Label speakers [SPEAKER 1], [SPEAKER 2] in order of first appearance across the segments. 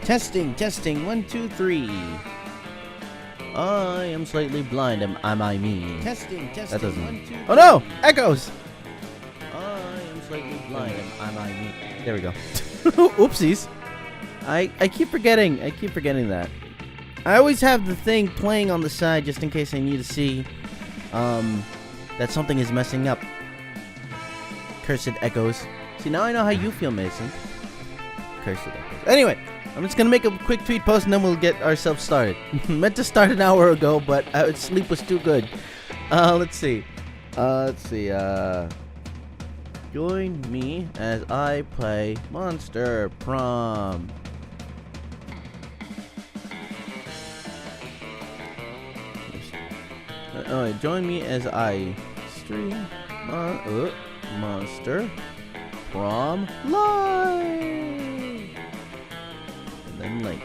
[SPEAKER 1] Testing, testing, 1, 2, 3. I am slightly blind. I mean. Testing, testing. That doesn't. 1, 2, 3. Oh no! Echoes! I am slightly blind. I mean. There we go. Oopsies. I keep forgetting. I keep forgetting that. I always have the thing playing on the side just in case I need to see that something is messing up. Cursed echoes. See, now I know how you feel, Mason. Cursed echoes. Anyway, I'm just gonna make a quick tweet post and then we'll get ourselves started. Meant to start an hour ago, but sleep was too good. Let's see. Join me as I play Monster Prom. Join me as I stream Monster Prom live. And then link.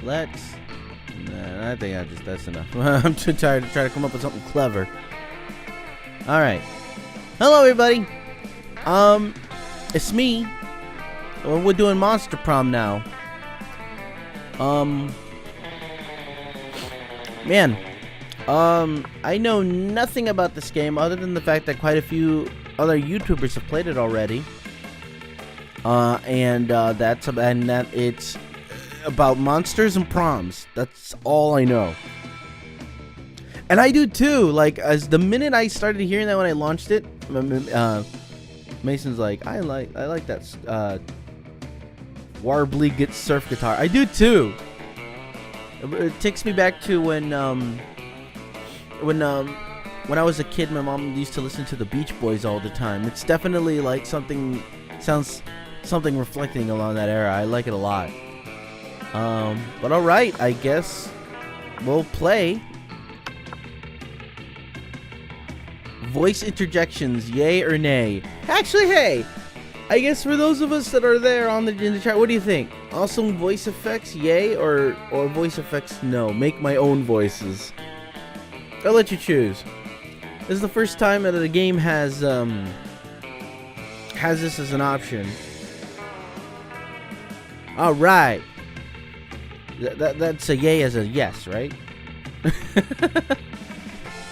[SPEAKER 1] Let's. Nah, I think that's enough. I'm too tired to try to come up with something clever. All right. Hello, everybody. It's me. Well, we're doing Monster Prom now. Man, I know nothing about this game other than the fact that quite a few other YouTubers have played it already. And that it's about monsters and proms. That's all I know. And I do too. Like, as the minute I started hearing that when I launched it, Mason's like, I like that warbly surf guitar. I do too. It takes me back to when I was a kid, my mom used to listen to the Beach Boys all the time. It's definitely like something reflecting along that era. I like it a lot. But all right, I guess we'll play. Voice interjections, yay or nay? Actually, hey, I guess for those of us that are there in the chat, what do you think? Awesome voice effects, yay, or voice effects, no? Make my own voices. I'll let you choose. This is the first time that a game has this as an option. All right. That's a yay as a yes, right?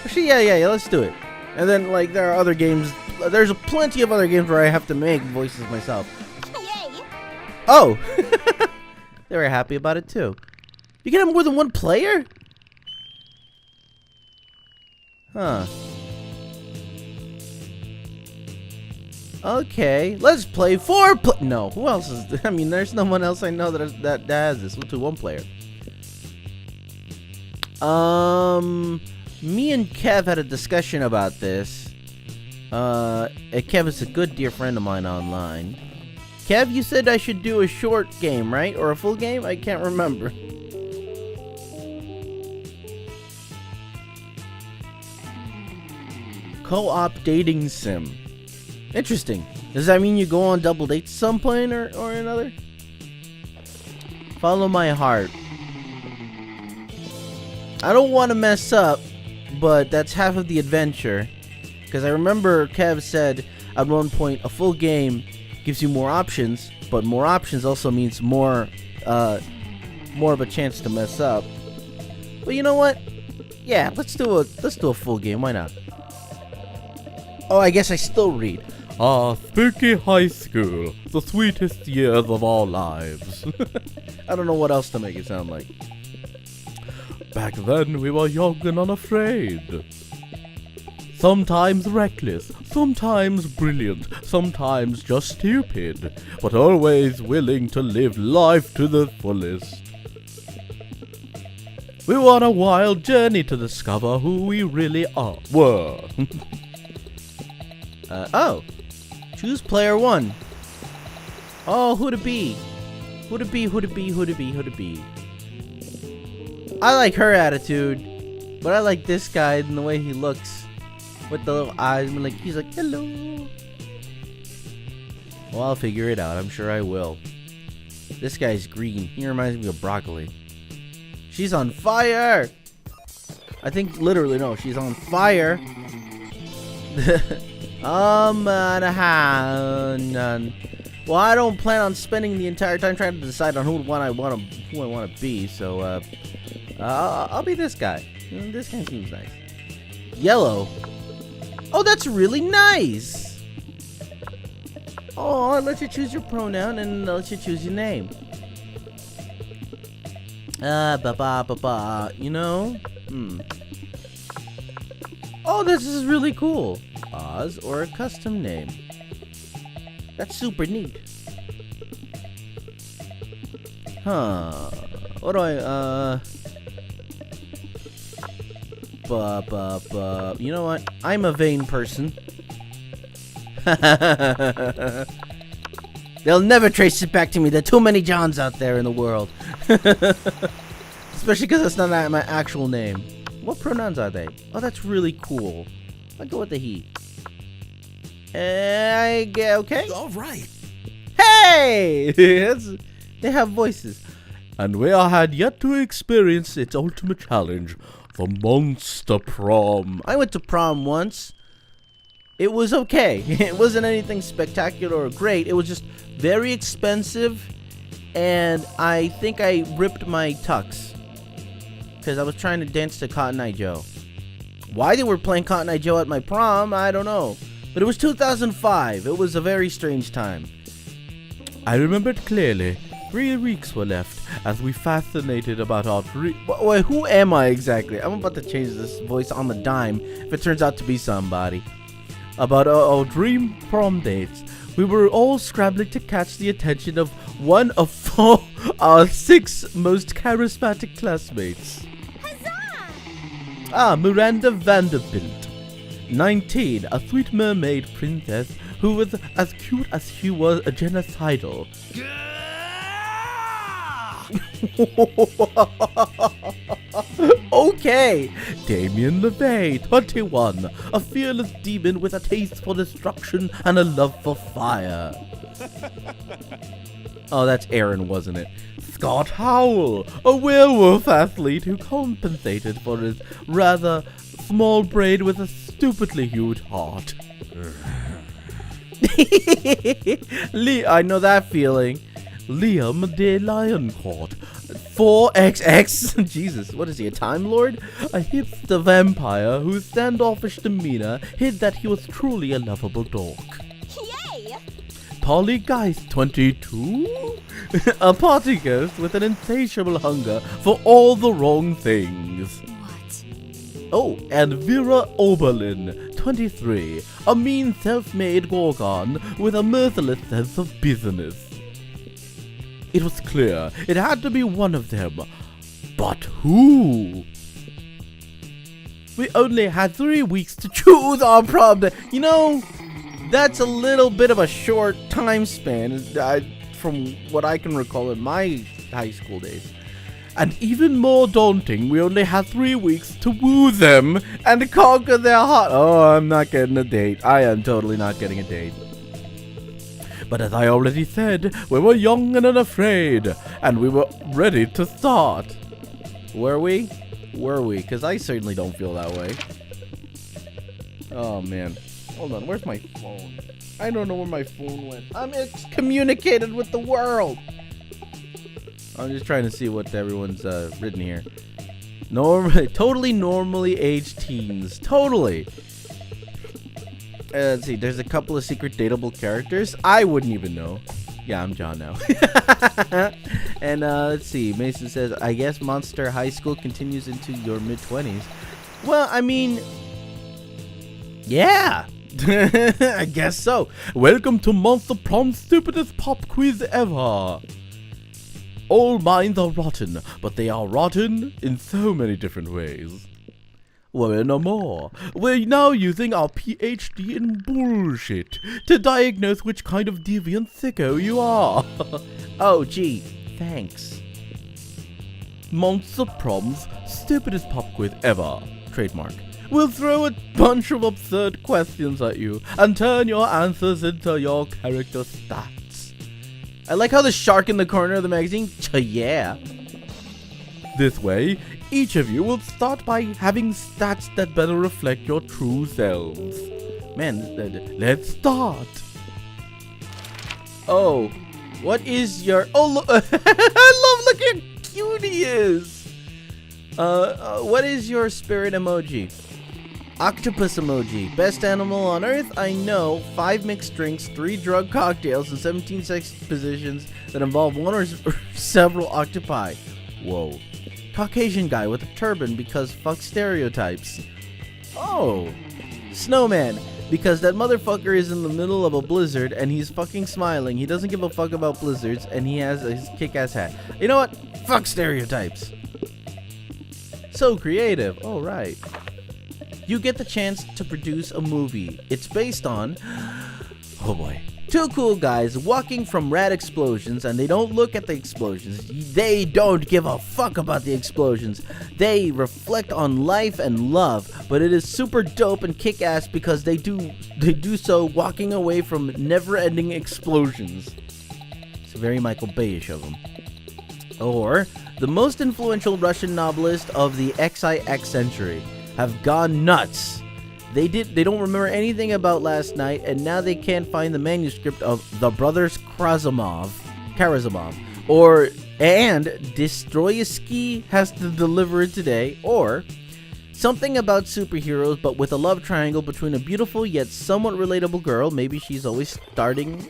[SPEAKER 1] Actually, yeah, let's do it. And then, like, there are other games. There's plenty of other games where I have to make voices myself. Yay! Oh! They were happy about it, too. You can have more than one player? Huh. Okay, let's play 4 No, who else is... I mean, there's no one else I know that has this. We'll do 1 player. Me and Kev had a discussion about this. Kev is a good dear friend of mine online. Kev, you said I should do a short game, right? Or a full game? I can't remember. Co-op dating sim. Interesting. Does that mean you go on double dates some point or another? Follow my heart. I don't want to mess up, but that's half of the adventure. Because I remember Kev said at one point a full game gives you more options, but more options also means more of a chance to mess up. But you know what? Yeah, let's do a full game. Why not? Oh, I guess I still read.
[SPEAKER 2] Spooky high school, the sweetest years of our lives.
[SPEAKER 1] I don't know what else to make it sound like.
[SPEAKER 2] Back then we were young and unafraid. Sometimes reckless, sometimes brilliant, sometimes just stupid, but always willing to live life to the fullest. We were on a wild journey to discover who we really were.
[SPEAKER 1] Oh. Choose player 1. Oh, who'd it be? Who'd it be? I like her attitude, but I like this guy and the way he looks. With the little eyes, and he's like, hello. Well, I'll figure it out. I'm sure I will. This guy's green. He reminds me of broccoli. She's on fire! I think literally, no, she's on fire. Well, I don't plan on spending the entire time trying to decide on who I want to be. So, I'll be this guy. This guy seems nice. Yellow. Oh, that's really nice. Oh, it lets you choose your pronoun and it lets you choose your name. You know? Oh, this is really cool. Oz or a custom name. That's super neat. Huh. What do I, you know what? I'm a vain person. They'll never trace it back to me. There are too many Johns out there in the world. Especially because that's not my actual name. What pronouns are they? Oh, that's really cool. I'll go with the he. Okay.
[SPEAKER 3] All right.
[SPEAKER 1] Hey! They have voices.
[SPEAKER 2] And we had yet to experience its ultimate challenge, the Monster Prom.
[SPEAKER 1] I went to prom once. It was okay. It wasn't anything spectacular or great. It was just very expensive, and I think I ripped my tux because I was trying to dance to Cotton Eye Joe. Why they were playing Cotton Eye Joe at my prom, I don't know. But it was 2005. It was a very strange time.
[SPEAKER 2] I remembered clearly. 3 weeks were left as we fascinated about our dream.
[SPEAKER 1] Wait, who am I exactly? I'm about to change this voice on the dime if it turns out to be somebody.
[SPEAKER 2] About our dream prom dates. We were all scrambling to catch the attention of one of our 6 most charismatic classmates.
[SPEAKER 4] Huzzah!
[SPEAKER 2] Miranda Vanderbilt. 19, a sweet mermaid princess who was as cute as she was genocidal.
[SPEAKER 1] Okay.
[SPEAKER 2] Damien LeVay, 21, a fearless demon with a taste for destruction and a love for fire.
[SPEAKER 1] Oh, that's Aaron, wasn't it?
[SPEAKER 2] Scott Howell, a werewolf athlete who compensated for his rather small brain with a stupidly huge heart.
[SPEAKER 1] I know that feeling.
[SPEAKER 2] Liam de Lioncourt,
[SPEAKER 1] 4XX. Jesus, what is he, a Time Lord?
[SPEAKER 2] a hipster vampire whose standoffish demeanor hid that he was truly a lovable dork.
[SPEAKER 4] Yay!
[SPEAKER 2] Polly Geist, 22, a party ghost with an insatiable hunger for all the wrong things.
[SPEAKER 4] What?
[SPEAKER 2] Oh, and Vera Oberlin, 23, a mean self-made gorgon with a merciless sense of business. It was clear it had to be one of them. But who?
[SPEAKER 1] We only had 3 weeks to choose our prom day. You know, that's a little bit of a short time span from what I can recall in my high school days.
[SPEAKER 2] And even more daunting, we only had 3 weeks to woo them and conquer their heart.
[SPEAKER 1] Oh, I'm not getting a date. I am totally not getting a date.
[SPEAKER 2] But as I already said, we were young and unafraid, and we were ready to start.
[SPEAKER 1] Were we? Were we? Because I certainly don't feel that way. Oh, man. Hold on. Where's my phone? I don't know where my phone went. I'm excommunicated with the world. I'm just trying to see what everyone's written here. Totally normally aged teens. Totally. Let's see. There's a couple of secret dateable characters. I wouldn't even know. Yeah, I'm John now. And let's see. Mason says, I guess Monster High School continues into your mid-20s. Well, I mean, yeah. I guess so.
[SPEAKER 2] Welcome to Monster Prom's stupidest pop quiz ever. All minds are rotten, but they are rotten in so many different ways. Well, no more. We're now using our PhD in bullshit to diagnose which kind of deviant sicko you are.
[SPEAKER 1] Oh, gee, thanks.
[SPEAKER 2] Monster Prom's stupidest pop quiz ever. Trademark. We'll throw a bunch of absurd questions at you and turn your answers into your character stats.
[SPEAKER 1] I like how the shark in the corner of the magazine, yeah.
[SPEAKER 2] This way, each of you will start by having stats that better reflect your true selves.
[SPEAKER 1] Man, let's start. Oh, what is your... Oh, I love looking how cute he is. What is your spirit emoji? Octopus emoji. Best animal on earth? I know. 5 mixed drinks, 3 drug cocktails, and 17 sex positions that involve one or several octopi. Whoa. Caucasian guy with a turban because fuck stereotypes. Oh. Snowman. Because that motherfucker is in the middle of a blizzard and he's fucking smiling. He doesn't give a fuck about blizzards and he has his kick-ass hat. You know what? Fuck stereotypes. So creative. Oh, right. You get the chance to produce a movie. It's based on... Oh boy. 2 cool guys walking from rad explosions, and they don't look at the explosions. They don't give a fuck about the explosions. They reflect on life and love, but it is super dope and kick-ass because they do so walking away from never-ending explosions. It's very Michael Bay-ish of them. Or the most influential Russian novelist of the XIX century have gone nuts. They don't remember anything about last night, and now they can't find the manuscript of The Brothers Karamazov. And Dostoevsky has to deliver it today. Or something about superheroes, but with a love triangle between a beautiful yet somewhat relatable girl. Maybe she's always stating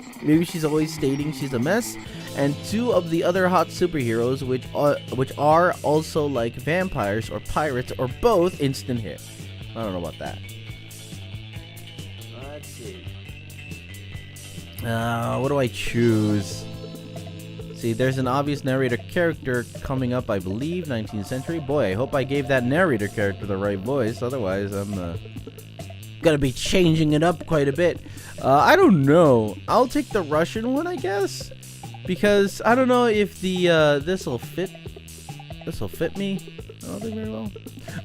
[SPEAKER 1] she's a mess. And 2 of the other hot superheroes, which are also like vampires or pirates or both. Instant hit. I don't know about that. Let's see. What do I choose? See, there's an obvious narrator character coming up, I believe, 19th century. Boy, I hope I gave that narrator character the right voice. Otherwise, I'm gonna be changing it up quite a bit. I don't know. I'll take the Russian one, I guess, because I don't know if the this'll fit me. I don't think very well.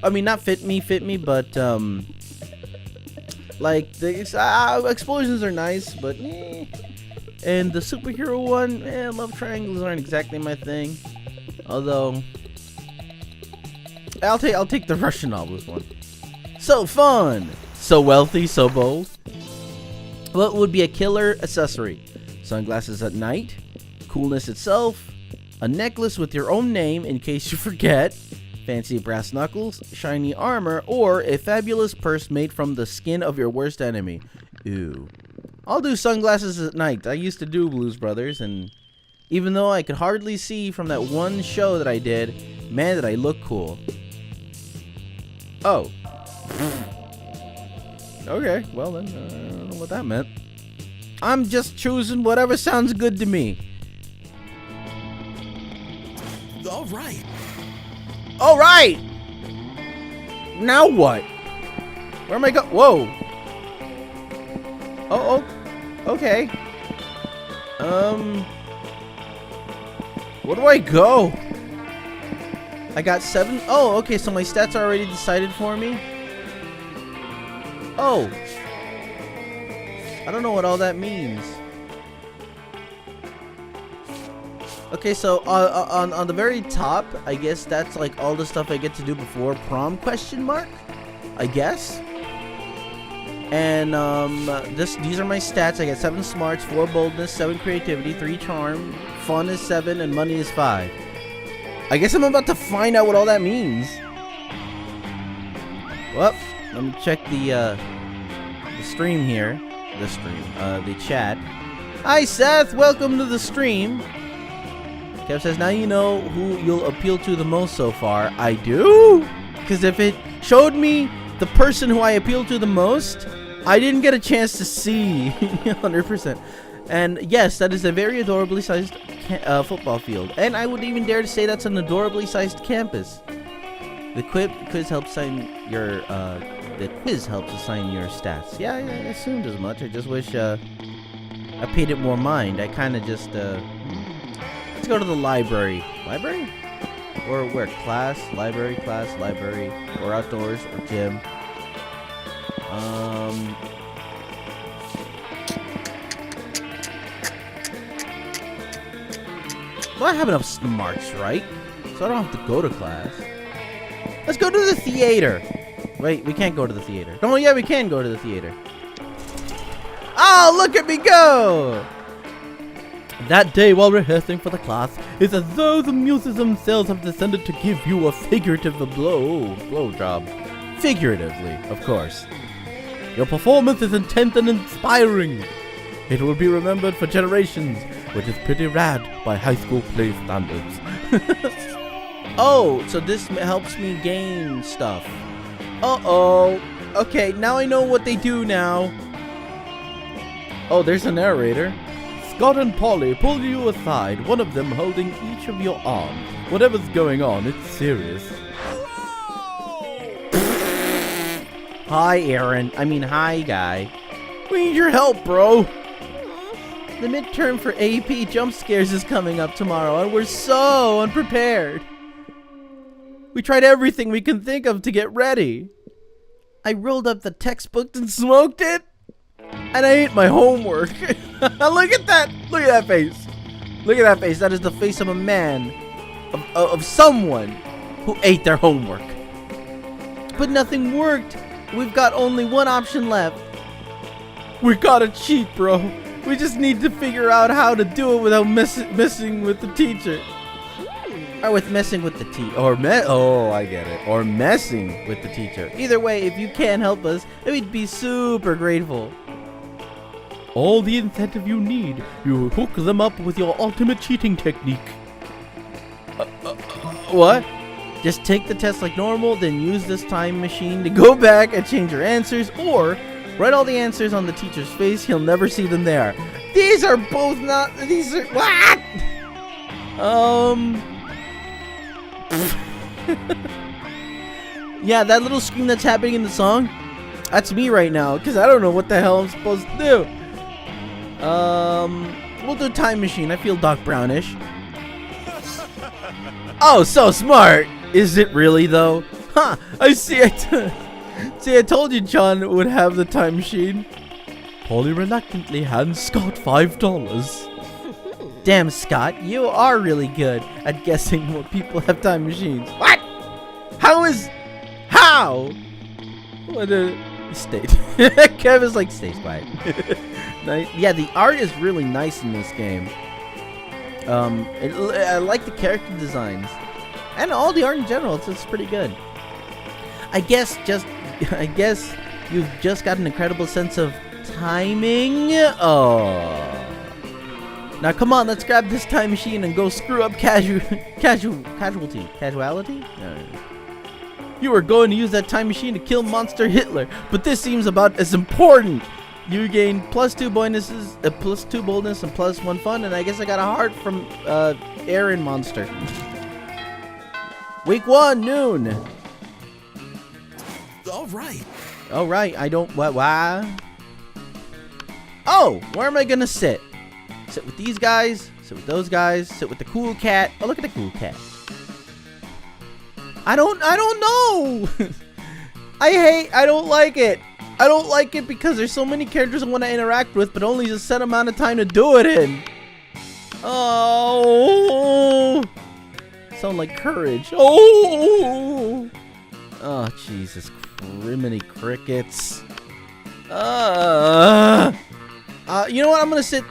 [SPEAKER 1] I mean, not fit me, but like the explosions are nice, but and the superhero one, love triangles aren't exactly my thing. Although I'll take the Russian novelist one. So fun, so wealthy, so bold. What would be a killer accessory? Sunglasses at night, coolness itself, a necklace with your own name in case you forget, fancy brass knuckles, shiny armor, or a fabulous purse made from the skin of your worst enemy. Ooh. I'll do sunglasses at night. I used to do Blues Brothers, and even though I could hardly see from that one show that I did, man, did I look cool. Oh. Okay, well then, I don't know what that meant. I'm just choosing whatever sounds good to me.
[SPEAKER 3] All right.
[SPEAKER 1] All right. Now what? Where am I going? Whoa. Oh, okay. Where do I go? I got 7. Oh, okay, so my stats are already decided for me. Oh. I don't know what all that means. Okay, so on the very top, I guess that's like all the stuff I get to do before prom, question mark, I guess. And these are my stats. I got 7 smarts, 4 boldness, 7 creativity, 3 charm, fun is 7, and money is 5. I guess I'm about to find out what all that means. Well, let me check the stream here. The chat. Hi Seth, welcome to the stream. Kev says, now you know who you'll appeal to the most so far. I do? Because if it showed me the person who I appeal to the most, I didn't get a chance to see 100%. And yes, that is a very adorably sized football field. And I would even dare to say that's an adorably sized campus. The quiz helps assign your stats. Yeah, I assumed as much. I just wish I paid it more mind. I kind of just let's go to the library. Library? Or where? Class, library, or outdoors, or gym. Well, I have enough smarts, right? So I don't have to go to class. Let's go to the theater. Wait, we can't go to the theater. Oh, yeah, we can go to the theater. Oh, look at me go!
[SPEAKER 2] That day while rehearsing for the class, it's as though the muses themselves have descended to give you a figurative blow job.
[SPEAKER 1] Figuratively, of course.
[SPEAKER 2] Your performance is intense and inspiring. It will be remembered for generations, which is pretty rad by high school play standards.
[SPEAKER 1] Oh, so this helps me gain stuff. Uh-oh. Okay, now I know what they do now. Oh, there's a narrator.
[SPEAKER 2] Scott and Polly pull you aside, one of them holding each of your arms. Whatever's going on, it's serious.
[SPEAKER 1] Hi, Aaron. Hi, guy. We need your help, bro. The midterm for AP jump scares is coming up tomorrow, and we're so unprepared. We tried everything we can think of to get ready. I rolled up the textbook and smoked it, and I ate my homework. Look at that. Look at that face. Look at that face. That is the face of a man, of someone who ate their homework. But nothing worked. We've got only one option left. We gotta cheat, bro. We just need to figure out how to do it without messing with the teacher. Or with messing with the teacher. Oh, I get it. Or messing with the teacher. Either way, if you can help us, we'd be super grateful.
[SPEAKER 2] All the incentive you need, you hook them up with your ultimate cheating technique.
[SPEAKER 1] What? Just take the test like normal, then use this time machine to go back and change your answers, or write all the answers on the teacher's face. He'll never see them there. These are both not. These are what? Yeah, that little scream that's happening in the song, that's me right now, because I don't know what the hell I'm supposed to do. We'll do time machine. I feel Doc Brownish. Oh, so smart. Is it really though? Huh, I see it. See, I told you John would have the time machine.
[SPEAKER 2] Polly reluctantly hands Scott $5.
[SPEAKER 1] Damn, Scott, you are really good at guessing what people have time machines. What? How? What a state. Kevin's like, stay quiet. Nice. Yeah, the art is really nice in this game. I like the character designs. And all the art in general, it's pretty good. I guess you've just got an incredible sense of timing. Oh. Now come on, let's grab this time machine and go screw up casualty. You were going to use that time machine to kill Monster Hitler, but this seems about as important. You gain +2 bonuses, +2 boldness, and +1 fun, and I guess I got a heart from Aaron Monster. Week 1, noon.
[SPEAKER 3] All right.
[SPEAKER 1] I don't. Why? Oh, where am I gonna sit? Sit with these guys. Sit with those guys. Sit with the cool cat. Oh, look at the cool cat. I don't know. I don't like it. I don't like it because there's so many characters I want to interact with, but only a set amount of time to do it in. Oh. Sound like courage. Oh, Jesus, criminy crickets. You know what? I'm gonna sit.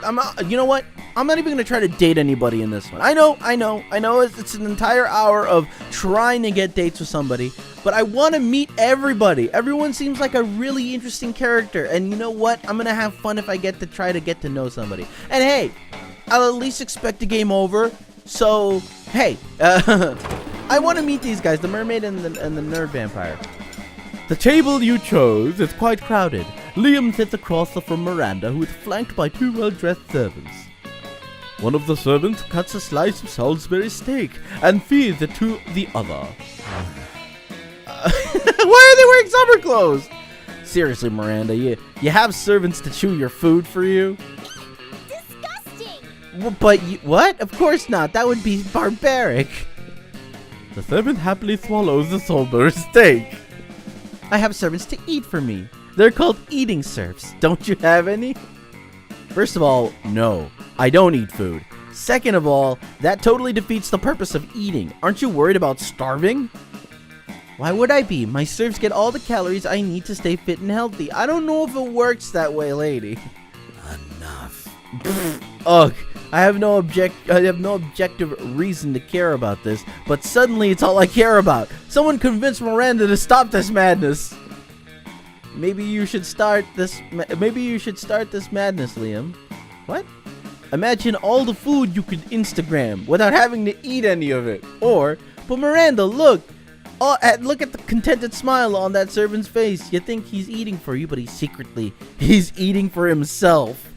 [SPEAKER 1] You know what? I'm not even gonna try to date anybody in this one. I know. It's an entire hour of trying to get dates with somebody, but I want to meet everybody. Everyone seems like a really interesting character, and you know what? I'm gonna have fun if I get to know somebody. And hey, I'll at least expect a game over. So hey, I want to meet these guys, the mermaid and the nerd vampire.
[SPEAKER 2] The table you chose is quite crowded. Liam sits across from Miranda, who is flanked by 2 well-dressed servants. One of the servants cuts a slice of Salisbury steak and feeds it to the other.
[SPEAKER 1] Why are they wearing summer clothes? Seriously, Miranda, you have servants to chew your food for you? But what? Of course not. That would be barbaric.
[SPEAKER 2] The servant happily swallows the Salisbury steak.
[SPEAKER 1] I have servants to eat for me. They're called eating serfs. Don't you have any? First of all, no. I don't eat food. Second of all, that totally defeats the purpose of eating. Aren't you worried about starving? Why would I be? My serfs get all the calories I need to stay fit and healthy. I don't know if it works that way, lady. Ugh. I have no objective reason to care about this, but suddenly it's all I care about. Someone convince Miranda to stop this madness. Maybe you should start this madness, Liam. What? Imagine all the food you could Instagram without having to eat any of it. But Miranda, look at the contented smile on that servant's face. You think he's eating for you, but he's eating for himself.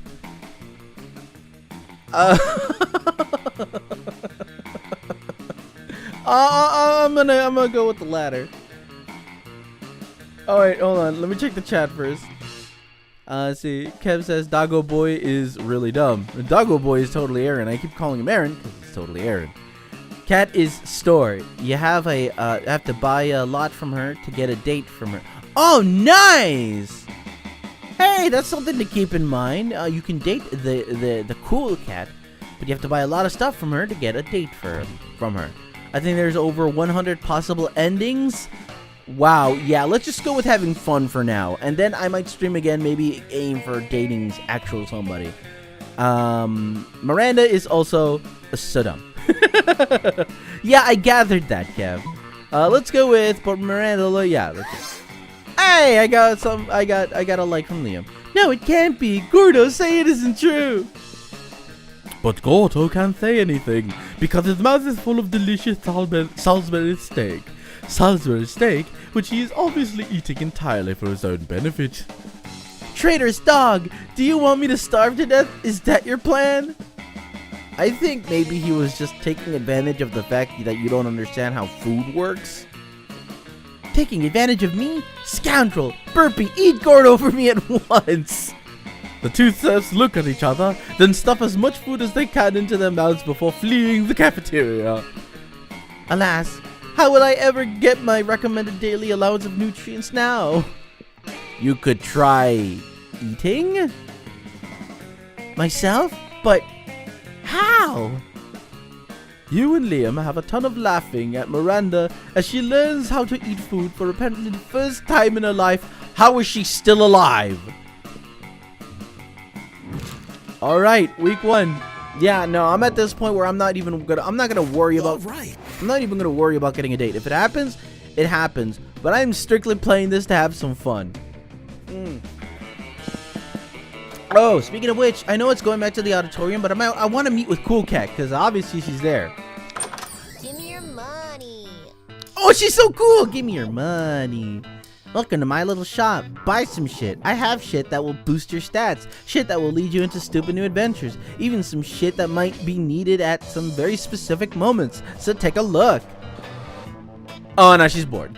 [SPEAKER 1] I'm gonna go with the latter. Oh wait, hold on. Let me check the chat first. See, Kev says Doggo Boy is really dumb. Doggo Boy is totally Aaron. I keep calling him Aaron because it's totally Aaron. Cat is store. You have to buy a lot from her to get a date from her. Oh, nice! Hey, that's something to keep in mind. You can date the cool cat, but you have to buy a lot of stuff from her to get a date from her. I think there's over 100 possible endings. Wow, yeah, let's just go with having fun for now. And then I might stream again, maybe aim for dating actual somebody. Miranda is also so dumb. Yeah, I gathered that, Kev. Let's go with, but Miranda, yeah, let's go. Hey, I got a like from Liam. No, it can't be. Gordo, say it isn't true.
[SPEAKER 2] But Gordo can't say anything because his mouth is full of delicious Salisbury steak. Salisbury steak, which he is obviously eating entirely for his own benefit.
[SPEAKER 1] Traitorous dog, do you want me to starve to death? Is that your plan? I think maybe he was just taking advantage of the fact that you don't understand how food works. Taking advantage of me? Scoundrel! Burpee, eat Gordo for me at once!
[SPEAKER 2] The two serfs look at each other, then stuff as much food as they can into their mouths before fleeing the cafeteria.
[SPEAKER 1] Alas, how will I ever get my recommended daily allowance of nutrients now? You could try eating? Myself? But how?
[SPEAKER 2] You and Liam have a ton of laughing at Miranda as she learns how to eat food for apparently the first time in her life.
[SPEAKER 1] How is she still alive? Alright, week 1. Yeah, no, I'm at this point where I'm not even gonna worry about I'm not even gonna worry about getting a date. If it happens, it happens. But I'm strictly playing this to have some fun. Oh, speaking of which, I know it's going back to the auditorium, but I want to meet with Cool Cat because obviously she's there.
[SPEAKER 4] Give me your money.
[SPEAKER 1] Oh, she's so cool. Give me your money. Welcome to my little shop. Buy some shit. I have shit that will boost your stats. Shit that will lead you into stupid new adventures. Even some shit that might be needed at some very specific moments. So take a look. Oh, no, she's bored.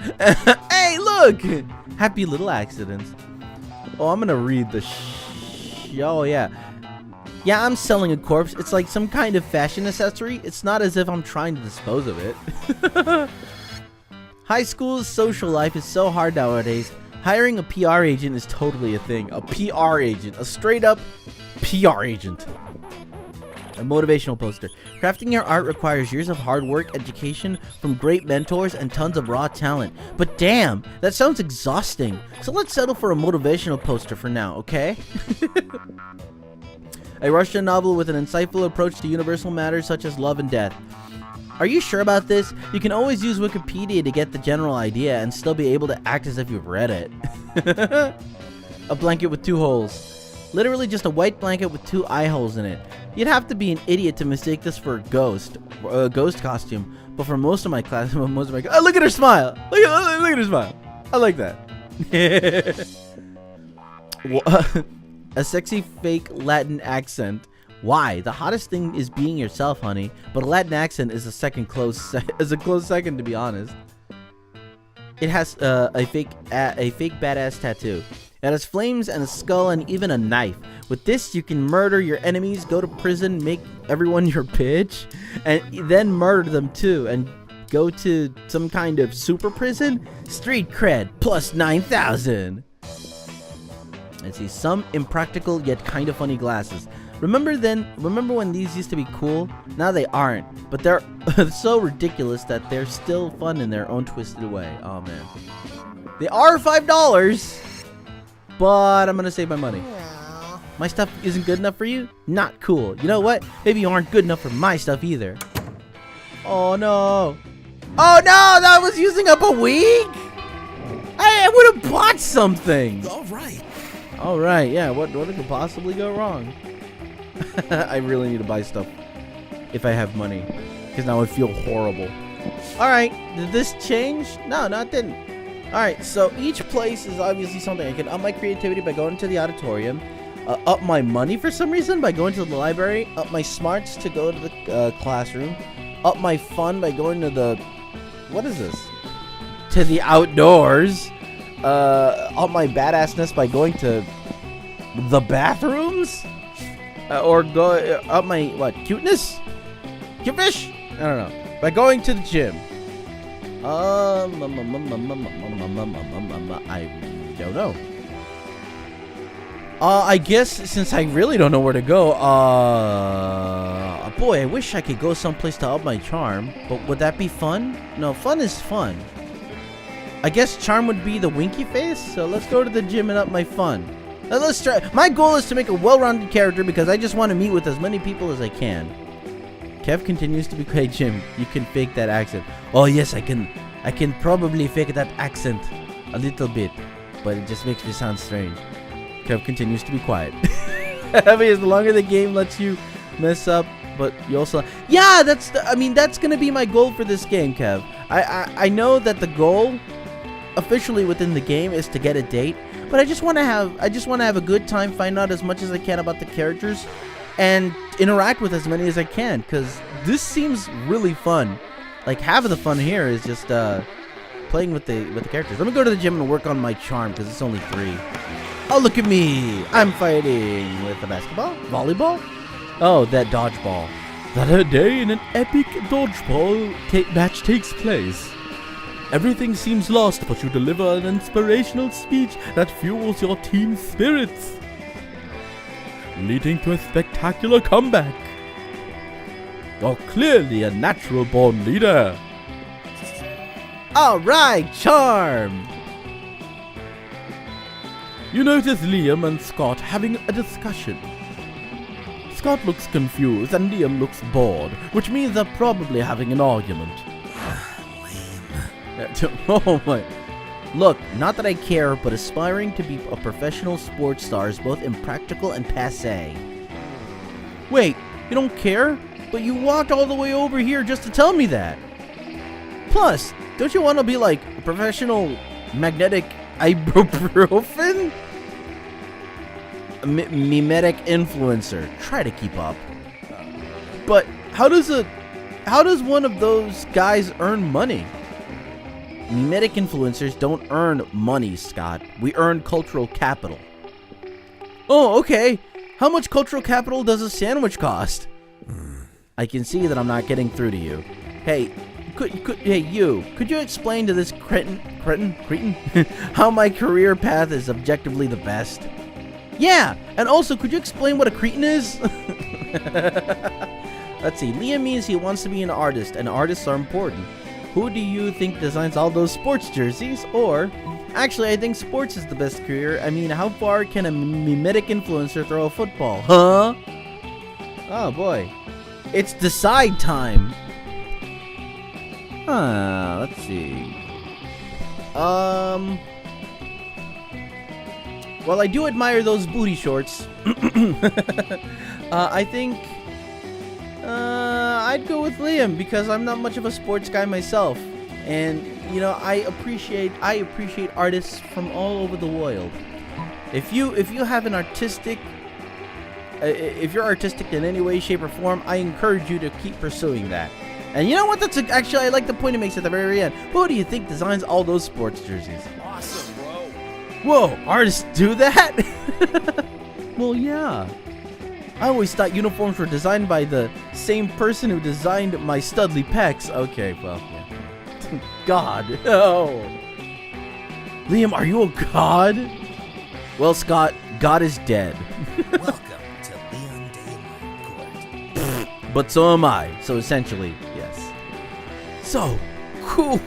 [SPEAKER 1] Hey, look. Happy little accidents. Oh, I'm going to read the oh, yeah. Yeah, I'm selling a corpse. It's like some kind of fashion accessory. It's not as if I'm trying to dispose of it. High school's social life is so hard nowadays. Hiring a PR agent is totally a thing. A PR agent. A straight up PR agent. A motivational poster. Crafting your art requires years of hard work, education from great mentors, and tons of raw talent. But damn, that sounds exhausting. So let's settle for a motivational poster for now, okay? A Russian novel with an insightful approach to universal matters such as love and death. Are you sure about this? You can always use Wikipedia to get the general idea and still be able to act as if you've read it. A blanket with 2 holes. Literally just a white blanket with 2 eye holes in it. You'd have to be an idiot to mistake this for a ghost costume. But for most of my class, oh, look at her smile. Look at her smile. I like that. A sexy fake Latin accent. Why? The hottest thing is being yourself, honey. But a Latin accent is a close second, to be honest. It has a fake badass tattoo. It has flames and a skull and even a knife. With this, you can murder your enemies, go to prison, make everyone your bitch, and then murder them too, and go to some kind of super prison? Street cred, plus 9,000. Let's see, some impractical yet kind of funny glasses. Remember when these used to be cool? Now they aren't, but they're so ridiculous that they're still fun in their own twisted way. Oh man. They are $5, but I'm gonna save my money. My stuff isn't good enough for you? Not cool. You know what? Maybe you aren't good enough for my stuff either. Oh no. Oh no, that was using up a week? I would have bought something. All right, yeah, what could possibly go wrong? I really need to buy stuff if I have money, because now I feel horrible. All right, did this change? No, it didn't. All right, so each place is obviously something. I can up my creativity by going to the auditorium, up my money for some reason by going to the library, up my smarts to go to the classroom, up my fun by going to the, what is this? To the outdoors, up my badassness by going to the bathrooms, or go up my, what, cuteness? Cute fish? I don't know. By going to the gym. I don't know. I guess since I really don't know where to go, boy, I wish I could go someplace to up my charm, but would that be fun? No, fun is fun. I guess charm would be the winky face, so let's go to the gym and up my fun. Let's try. My goal is to make a well-rounded character because I just want to meet with as many people as I can. Kev continues to be quiet. Jim, you can fake that accent. Oh yes, I can probably fake that accent a little bit, but it just makes me sound strange. Kev continues to be quiet. I mean, the longer the game lets you mess up, but you also, yeah, that's gonna be my goal for this game, Kev. I know that the goal officially within the game is to get a date, but I just want to have a good time, find out as much as I can about the characters, and interact with as many as I can, because this seems really fun. Like, half of the fun here is just playing with the characters. Let me go to the gym and work on my charm, because it's only 3. Oh, look at me! I'm fighting with a basketball? Volleyball? Oh, that dodgeball.
[SPEAKER 2] That a day in an epic dodgeball match takes place. Everything seems lost, but you deliver an inspirational speech that fuels your team's spirits, leading to a spectacular comeback. You're clearly a natural-born leader.
[SPEAKER 1] All right, charm!
[SPEAKER 2] You notice Liam and Scott having a discussion. Scott looks confused and Liam looks bored, which means they're probably having an argument.
[SPEAKER 1] Oh my. Look, not that I care, but aspiring to be a professional sports star is both impractical and passé. Wait, you don't care? But you walked all the way over here just to tell me that. Plus, don't you want to be like a professional magnetic ibuprofen? Mimetic influencer. Try to keep up. But how does one of those guys earn money? Mimetic influencers don't earn money, Scott. We earn cultural capital. Oh, okay. How much cultural capital does a sandwich cost? I can see that I'm not getting through to you. Hey, could you explain to this cretin how my career path is objectively the best? Yeah, and also, could you explain what a cretin is? Let's see. Liam means he wants to be an artist, and artists are important. Who do you think designs all those sports jerseys? Or, actually, I think sports is the best career. I mean, how far can a mimetic influencer throw a football? Huh? Oh, boy. It's decide time. Let's see. Well, I do admire those booty shorts. I think I'd go with Liam because I'm not much of a sports guy myself, and you know I appreciate artists from all over the world. If you have an artistic, if you're artistic in any way, shape, or form, I encourage you to keep pursuing that. And you know what? That's actually I like the point he makes at the very end. Who do you think designs all those sports jerseys?
[SPEAKER 3] Awesome, bro.
[SPEAKER 1] Whoa, artists do that? Well, yeah. I always thought uniforms were designed by the same person who designed my studly pecs. Okay, well, yeah. God, no. Liam, are you a god? Well, Scott, God is dead.
[SPEAKER 3] Welcome to Leon Daylight Court.
[SPEAKER 1] But so am I. So essentially, yes. So cool.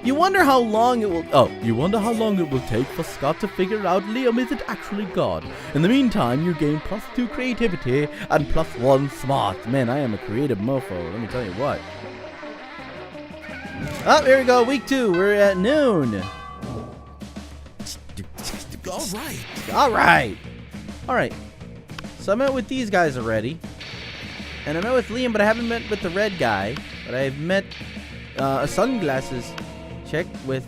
[SPEAKER 2] You wonder how long it will... Oh, you wonder how long it will take for Scott to figure out Liam isn't actually God. In the meantime, you gain +2 creativity and +1 smart. Man, I am a creative mofo, let me tell you what.
[SPEAKER 1] Oh, here we go. Week 2. We're at noon.
[SPEAKER 3] All right.
[SPEAKER 1] All right. So I met with these guys already. And I met with Liam, but I haven't met with the red guy. But I've met a sunglasses chick with...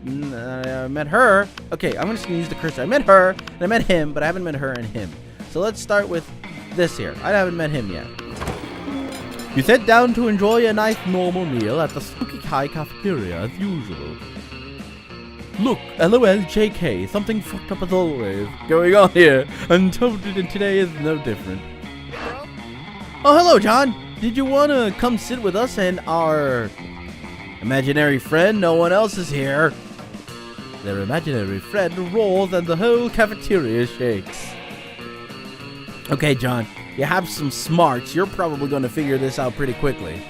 [SPEAKER 1] I met her. Okay, I'm just going to use the cursor. I met her, and I met him, but I haven't met her and him. So let's start with this here. I haven't met him yet.
[SPEAKER 2] You sit down to enjoy a nice normal meal at the Spooky High cafeteria as usual. Look, LOL JK, something fucked up as always going on here, and today is no different.
[SPEAKER 1] Oh, hello, John. Did you want to come sit with us and our imaginary friend? No one else is here.
[SPEAKER 2] Their imaginary friend roars and the whole cafeteria shakes.
[SPEAKER 1] Okay, John, you have some smarts. You're probably going to figure this out pretty quickly.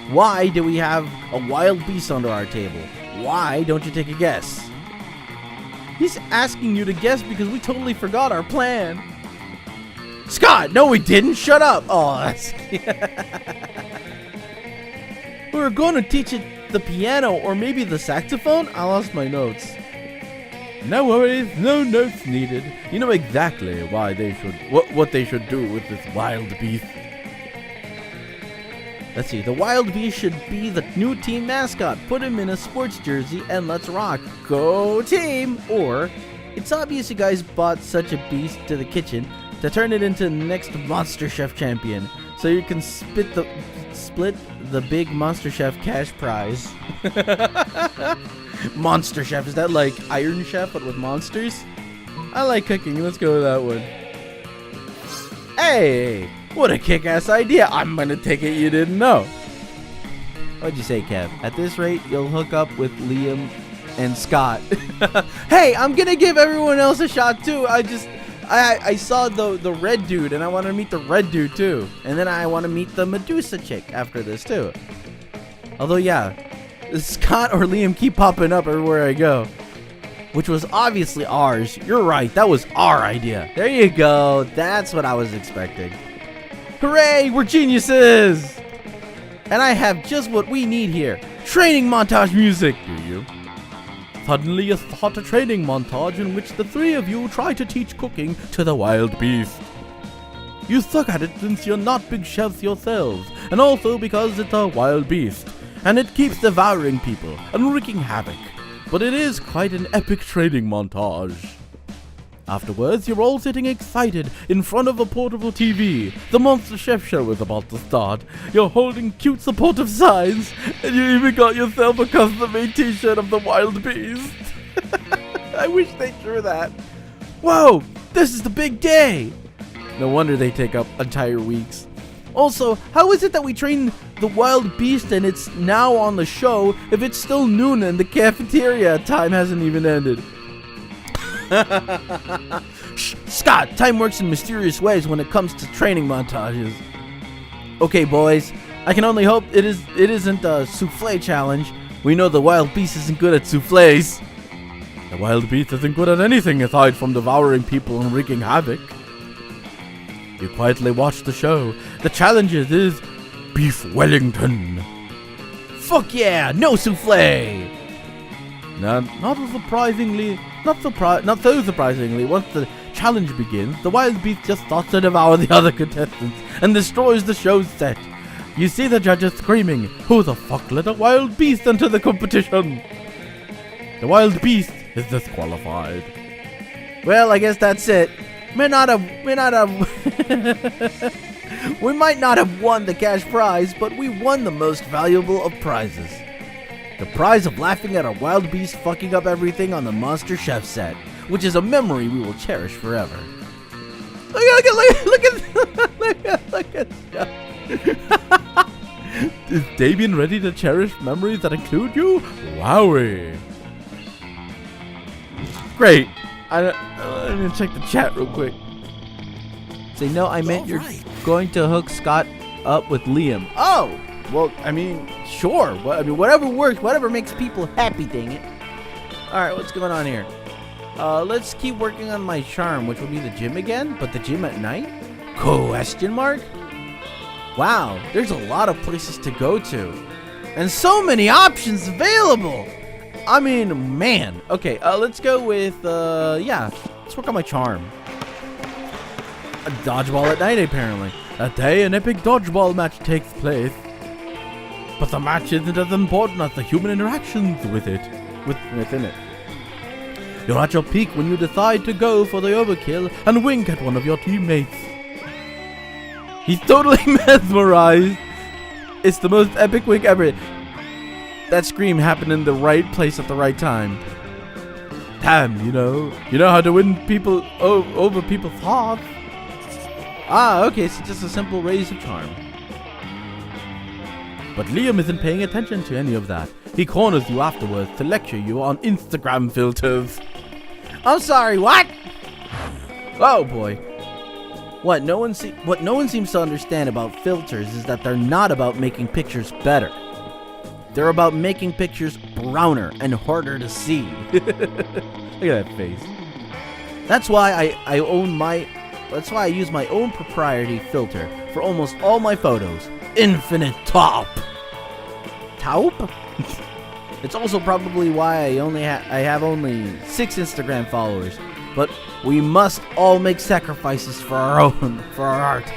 [SPEAKER 1] Why do we have a wild beast under our table? Why don't you take a guess?
[SPEAKER 2] He's asking you to guess because we totally forgot our plan.
[SPEAKER 1] Scott, no we didn't. Shut up. Oh, that's...
[SPEAKER 2] We were going to teach it the piano or maybe the saxophone. I lost my notes. No worries, no notes needed. You know exactly why they should what they should do with this wild beast.
[SPEAKER 1] Let's see. The wild beast should be the new team mascot. Put him in a sports jersey and let's rock. Go team! Or it's obvious you guys bought such a beast to the kitchen to turn it into the next Monster Chef champion, so you can split the big Monster Chef cash prize. Monster Chef, is that like Iron Chef but with monsters?
[SPEAKER 2] I like cooking, let's go with that one.
[SPEAKER 1] Hey, what a kick-ass idea. I'm gonna take it you didn't know. What'd you say, Kev? At this rate, you'll hook up with Liam and Scott. Hey, I'm gonna give everyone else a shot too. I saw the red dude and I want to meet the red dude too. And then I want to meet the Medusa chick after this too. Although yeah, Scott or Liam keep popping up everywhere I go. Which was obviously ours. You're right, that was our idea. There you go, that's what I was expecting. Hooray, we're geniuses! And I have just what we need here. Training montage music.
[SPEAKER 2] Do you? Suddenly you thought a training montage in which the three of you try to teach cooking to the wild beast. You suck at it since you're not big chefs yourselves, and also because it's a wild beast, and it keeps devouring people and wreaking havoc. But it is quite an epic training montage. Afterwards, you're all sitting excited in front of a portable TV. The Monster Chef show is about to start. You're holding cute supportive signs, and you even got yourself a custom-made t-shirt of the wild beast.
[SPEAKER 1] I wish they drew that. Whoa, this is the big day. No wonder they take up entire weeks. Also, how is it that we train the wild beast and it's now on the show if it's still noon and the cafeteria time hasn't even ended? Shh, Scott, time works in mysterious ways when it comes to training montages. Okay, boys, I can only hope it isn't a souffle challenge. We know the wild beast isn't good at souffles.
[SPEAKER 2] The wild beast isn't good at anything aside from devouring people and wreaking havoc. You quietly watch the show. The challenge is Beef Wellington.
[SPEAKER 1] Fuck yeah, no souffle!
[SPEAKER 2] Not so surprisingly, once the challenge begins, the wild beast just starts to devour the other contestants and destroys the show's set. You see the judges screaming, "Who the fuck let a wild beast enter the competition?" The wild beast is disqualified.
[SPEAKER 1] Well, I guess that's it. We might not have won the cash prize, but we won the most valuable of prizes. The prize of laughing at a wild beast fucking up everything on the Monster Chef set, which is a memory we will cherish forever. Look at
[SPEAKER 2] Is Damien ready to cherish memories that include you? Wowie. Great. I'm gonna check the chat real quick.
[SPEAKER 1] Say no, I meant you're going to hook Scott up with Liam. Oh, Well, I mean, sure. Well, I mean, whatever works, whatever makes people happy, dang it. Alright, what's going on here? Let's keep working on my charm, which will be the gym again, but the gym at night? Question mark? Wow, there's a lot of places to go to. And so many options available! I mean, man. Okay, let's go with, yeah, let's work on my charm. A dodgeball at night, apparently. That day, an epic dodgeball match takes place. But the match isn't as important as the human interactions within it. You're at your peak when you decide to go for the overkill and wink at one of your teammates. He's totally mesmerized. It's the most epic wink ever. That scream happened in the right place at the right time. Damn, you know how to win people over people's hearts. Ah, okay, so just a simple raise of charm. But Liam isn't paying attention to any of that. He corners you afterwards to lecture you on Instagram filters. I'm sorry, what? Oh boy. What no one seems to understand about filters is that they're not about making pictures better. They're about making pictures browner and harder to see. Look at that face. That's why I use my own proprietary filter for almost all my photos. Infinite Taupe. Taupe? It's also probably why I have only 6 Instagram followers. But we must all make sacrifices for our art.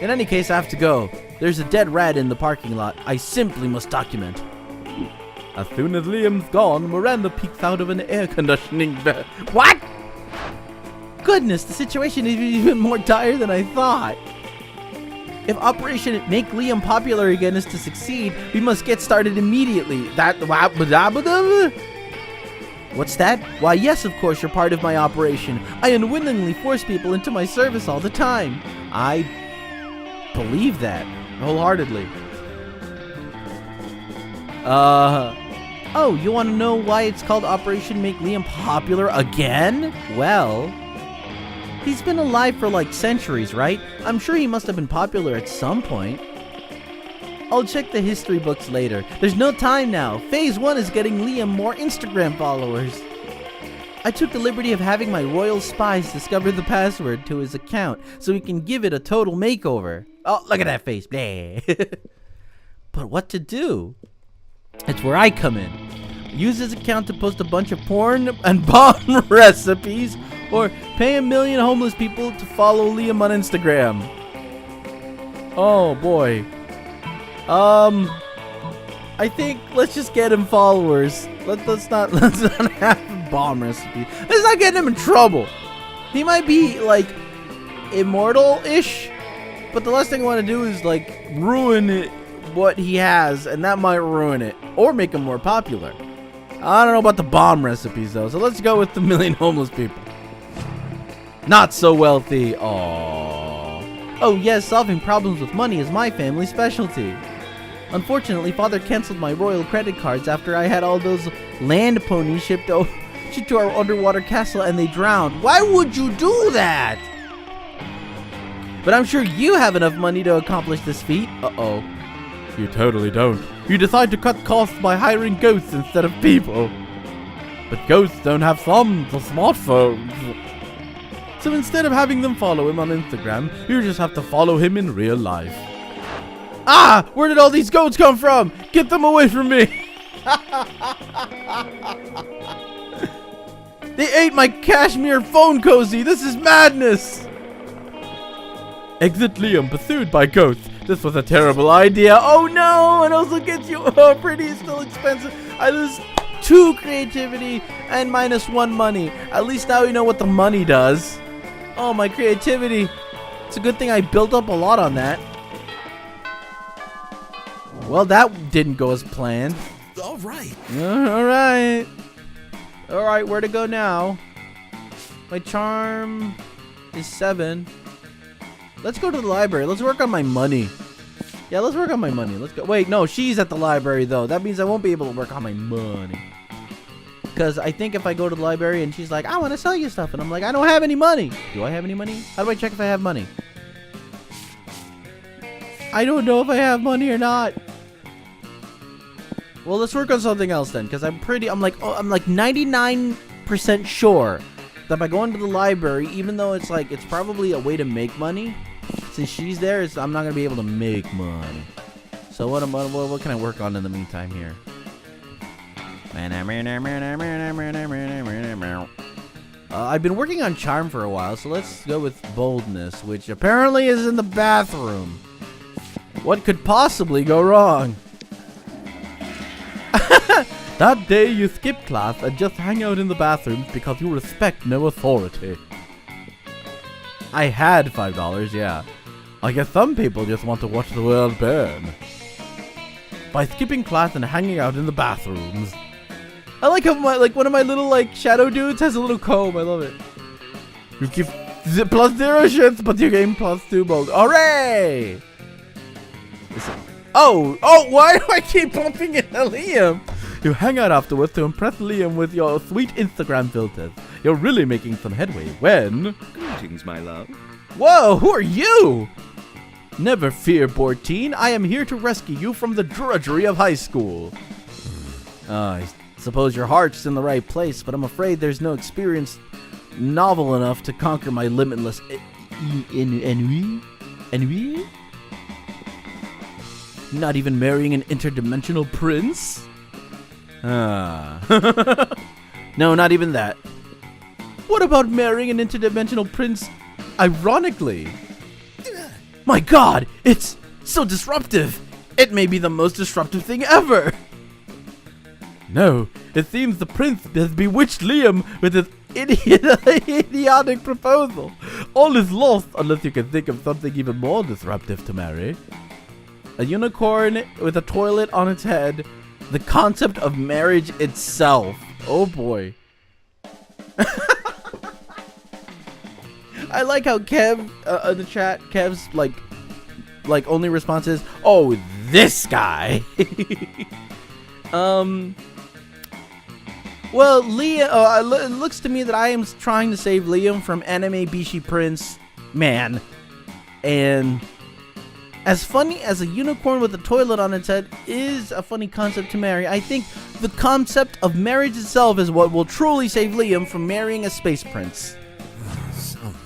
[SPEAKER 1] In any case, I have to go. There's a dead rat in the parking lot. I simply must document. As soon as Liam's gone, Miranda peeks out of an air conditioning vent. What? Goodness, the situation is even more dire than I thought. If Operation Make Liam Popular Again is to succeed, we must get started immediately. What's that? Why, yes, of course, you're part of my operation. I unwittingly force people into my service all the time. I believe that wholeheartedly. Oh, you want to know why it's called Operation Make Liam Popular Again? Well, he's been alive for like centuries, right? I'm sure he must have been popular at some point. I'll check the history books later. There's no time now. Phase 1 is getting Liam more Instagram followers. I took the liberty of having my royal spies discover the password to his account so we can give it a total makeover. Oh, look at that face. But what to do? It's where I come in. Use his account to post a bunch of porn and bomb recipes, or pay 1 million homeless people to follow Liam on Instagram. Oh boy. I think let's just get him followers. Let's not have a bomb recipe. Let's not get him in trouble. He might be like immortal-ish, but the last thing I want to do is like ruin what he has, and that might ruin it or make him more popular. I don't know about the bomb recipes though, so let's go with the 1 million homeless people. Not so wealthy. Aww. Oh yes, solving problems with money is my family's specialty. Unfortunately, Father canceled my royal credit cards after I had all those land ponies shipped to our underwater castle and they drowned. Why would you do that? But I'm sure you have enough money to accomplish this feat. Uh-oh. You totally don't. You decide to cut costs by hiring ghosts instead of people. But ghosts don't have thumbs or smartphones. So instead of having them follow him on Instagram, you just have to follow him in real life. Ah! Where did all these goats come from? Get them away from me! They ate my cashmere phone cozy! This is madness! Exit Liam, pursued by ghosts. This was a terrible idea. Oh no! It also gets you pretty still expensive. I lose 2 creativity and -1 money. At least now you know what the money does. Oh, my creativity. It's a good thing I built up a lot on that. Well, that didn't go as planned.
[SPEAKER 3] All right.
[SPEAKER 1] All right, where to go now? My charm is 7. Let's go to the library. Let's work on my money. Yeah, let's work on my money. Let's go. Wait, no, she's at the library, though. That means I won't be able to work on my money. Because I think if I go to the library and she's like, I want to sell you stuff. And I'm like, I don't have any money. Do I have any money? How do I check if I have money? I don't know if I have money or not. Well, let's work on something else then, because I'm like 99% sure that by going to the library, even though it's probably a way to make money, since she's there, I'm not gonna be able to make money. So what can I work on in the meantime here? I've been working on charm for a while, so let's go with boldness, which apparently is in the bathroom. What could possibly go wrong?
[SPEAKER 2] That day you skip class and just hang out in the bathrooms because you respect no authority.
[SPEAKER 1] I had $5, yeah.
[SPEAKER 2] I guess some people just want to watch the world burn. By skipping class and hanging out in the bathrooms.
[SPEAKER 1] I like how one of my little shadow dudes has a little comb. I love it.
[SPEAKER 2] You give +0 shits, but you gain +2 bold. Hooray!
[SPEAKER 1] Oh, why do I keep bumping into Liam?
[SPEAKER 2] You hang out afterwards to impress Liam with your sweet Instagram filters. You're really making some headway when...
[SPEAKER 3] Greetings, my love.
[SPEAKER 1] Whoa, who are you? Never fear, bored teen. I am here to rescue you from the drudgery of high school. I suppose your heart's in the right place, but I'm afraid there's no experience novel enough to conquer my limitless ennui? Not even marrying an interdimensional prince? No, not even that. What about marrying an interdimensional prince ironically? My god, it's so disruptive. It may be the most disruptive thing ever.
[SPEAKER 2] No, it seems the prince has bewitched Liam with his idiotic proposal. All is lost unless you can think of something even more disruptive to marry.
[SPEAKER 1] A unicorn with a toilet on its head. The concept of marriage itself. Oh boy. I like how Kev in the chat, Kev's only response is, "Oh, this guy." Well, Liam. It looks to me that I am trying to save Liam from anime Bishi Prince man, and as funny as a unicorn with a toilet on its head is a funny concept to marry, I think the concept of marriage itself is what will truly save Liam from marrying a space prince.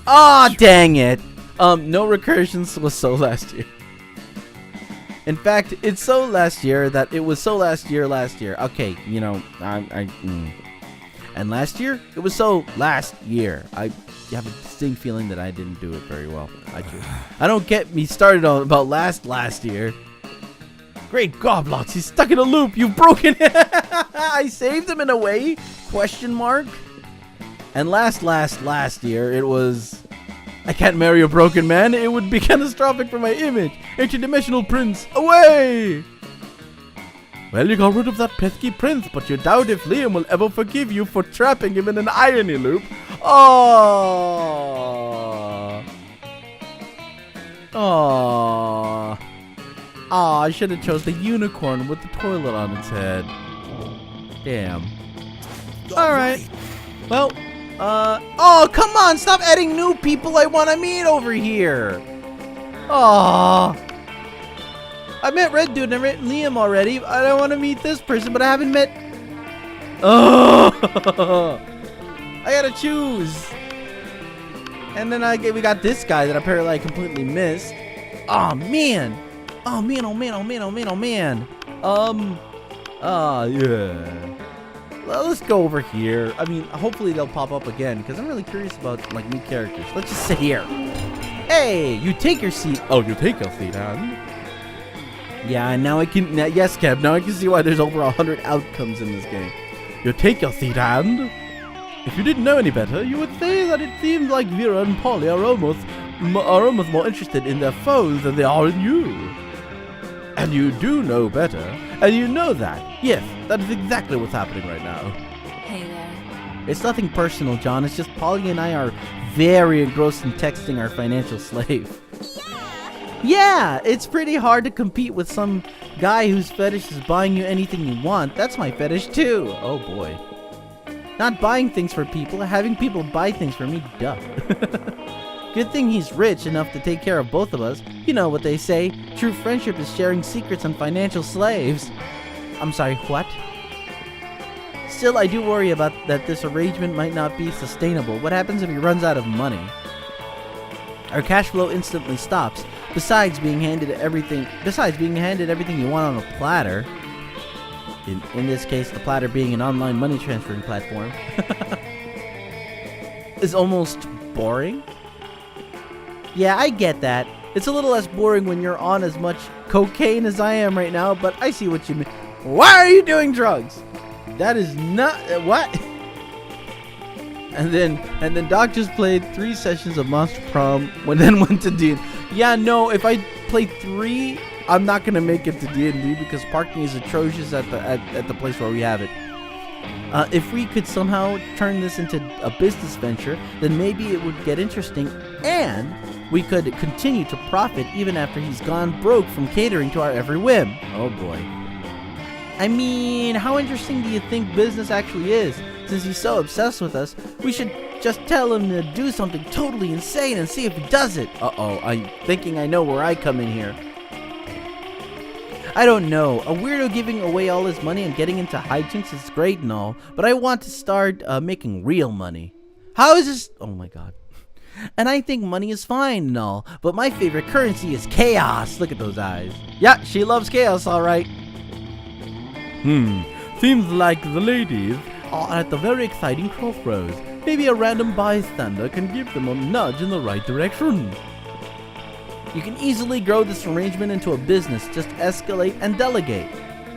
[SPEAKER 1] Ah, dang it! No recursions was so last year. In fact, it's so last year that it was so last year. Okay, and last year it was so last year. I have a distinct feeling that I didn't do it very well. I don't get me started on about last year. Great goblocks, he's stuck in a loop. You've broken it. I saved him in a way? Question mark. And last year it was, I can't marry a broken man. It would be catastrophic for my image. Interdimensional prince, away!
[SPEAKER 2] Well, you got rid of that pesky prince, but you doubt if Liam will ever forgive you for trapping him in an irony loop.
[SPEAKER 1] Oh, I should have chose the unicorn with the toilet on its head. Damn. Alright. Well, oh, come on, stop adding new people I want to meet over here. Oh, I met Red Dude and I met Liam already. I don't want to meet this person, but I haven't met... Oh, I gotta choose. And then we got this guy that apparently I completely missed. Oh, man. Oh, man. Yeah. Well, let's go over here. I mean, hopefully they'll pop up again because I'm really curious about new characters. Let's just sit here. Hey, you take your seat.
[SPEAKER 2] Oh, you take your seat, and
[SPEAKER 1] yeah, now I can. Yes, Kev. Now I can see why there's over 100 outcomes in this game.
[SPEAKER 2] You take your seat, and if you didn't know any better, you would say that it seems like Vera and Polly are almost more interested in their foes than they are in you. And you do know better, and you know that. Yes, that is exactly what's happening right now.
[SPEAKER 5] Hey there.
[SPEAKER 1] It's nothing personal, John. It's just Polly and I are very engrossed in texting our financial slave. Yeah, it's pretty hard to compete with some guy whose fetish is buying you anything you want. That's my fetish too. Oh boy. Not buying things for people, having people buy things for me, duh. Good thing he's rich enough to take care of both of us. You know what they say, true friendship is sharing secrets on financial slaves. I'm sorry, what? Still, I do worry about that this arrangement might not be sustainable. What happens if he runs out of money? Our cash flow instantly stops. Besides being handed everything you want on a platter. In this case, the platter being an online money transferring platform. Is almost boring. Yeah, I get that. It's a little less boring when you're on as much cocaine as I am right now, but I see what you mean. Why are you doing drugs? That is not what. And then Doc just played 3 sessions of Monster Prom, then went to D&D. Yeah, no, if I play 3, I'm not gonna make it to D&D because parking is atrocious at the place where we have it. If we could somehow turn this into a business venture, then maybe it would get interesting, and we could continue to profit even after he's gone broke from catering to our every whim. Oh boy. I mean, how interesting do you think business actually is? Since he's so obsessed with us, we should just tell him to do something totally insane and see if he does it. Uh-oh, I'm thinking I know where I come in here. I don't know. A weirdo giving away all his money and getting into hijinks is great and all, but I want to start making real money. How is this? Oh my god. And I think money is fine and all, but my favorite currency is chaos. Look at those eyes. Yeah, she loves chaos, all right.
[SPEAKER 2] Seems like the ladies are at the very exciting crossroads. Maybe a random bystander can give them a nudge in the right direction.
[SPEAKER 1] You can easily grow this arrangement into a business. Just escalate and delegate.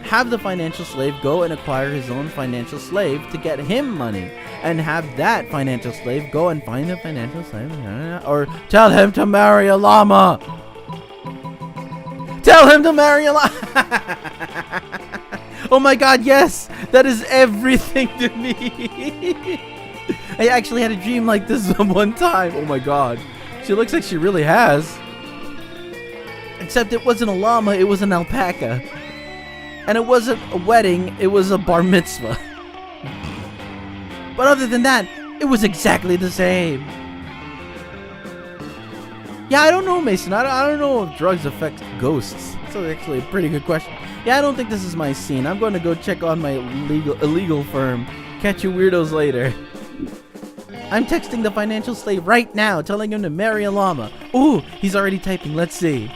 [SPEAKER 1] Have the financial slave go and acquire his own financial slave to get him money. And have that financial slave go and find the financial slave. Or tell him to marry a llama. Tell him to marry a llama. Oh my god, yes! That is everything to me! I actually had a dream like this one time. Oh my god. She looks like she really has. Except it wasn't a llama, it was an alpaca. And it wasn't a wedding, it was a bar mitzvah. But other than that, it was exactly the same. Yeah, I don't know, Mason. I don't know if drugs affect ghosts. That's actually a pretty good question. Yeah, I don't think this is my scene. I'm going to go check on my illegal firm. Catch you weirdos later. I'm texting the financial slave right now, telling him to marry a llama. Ooh, he's already typing. Let's see.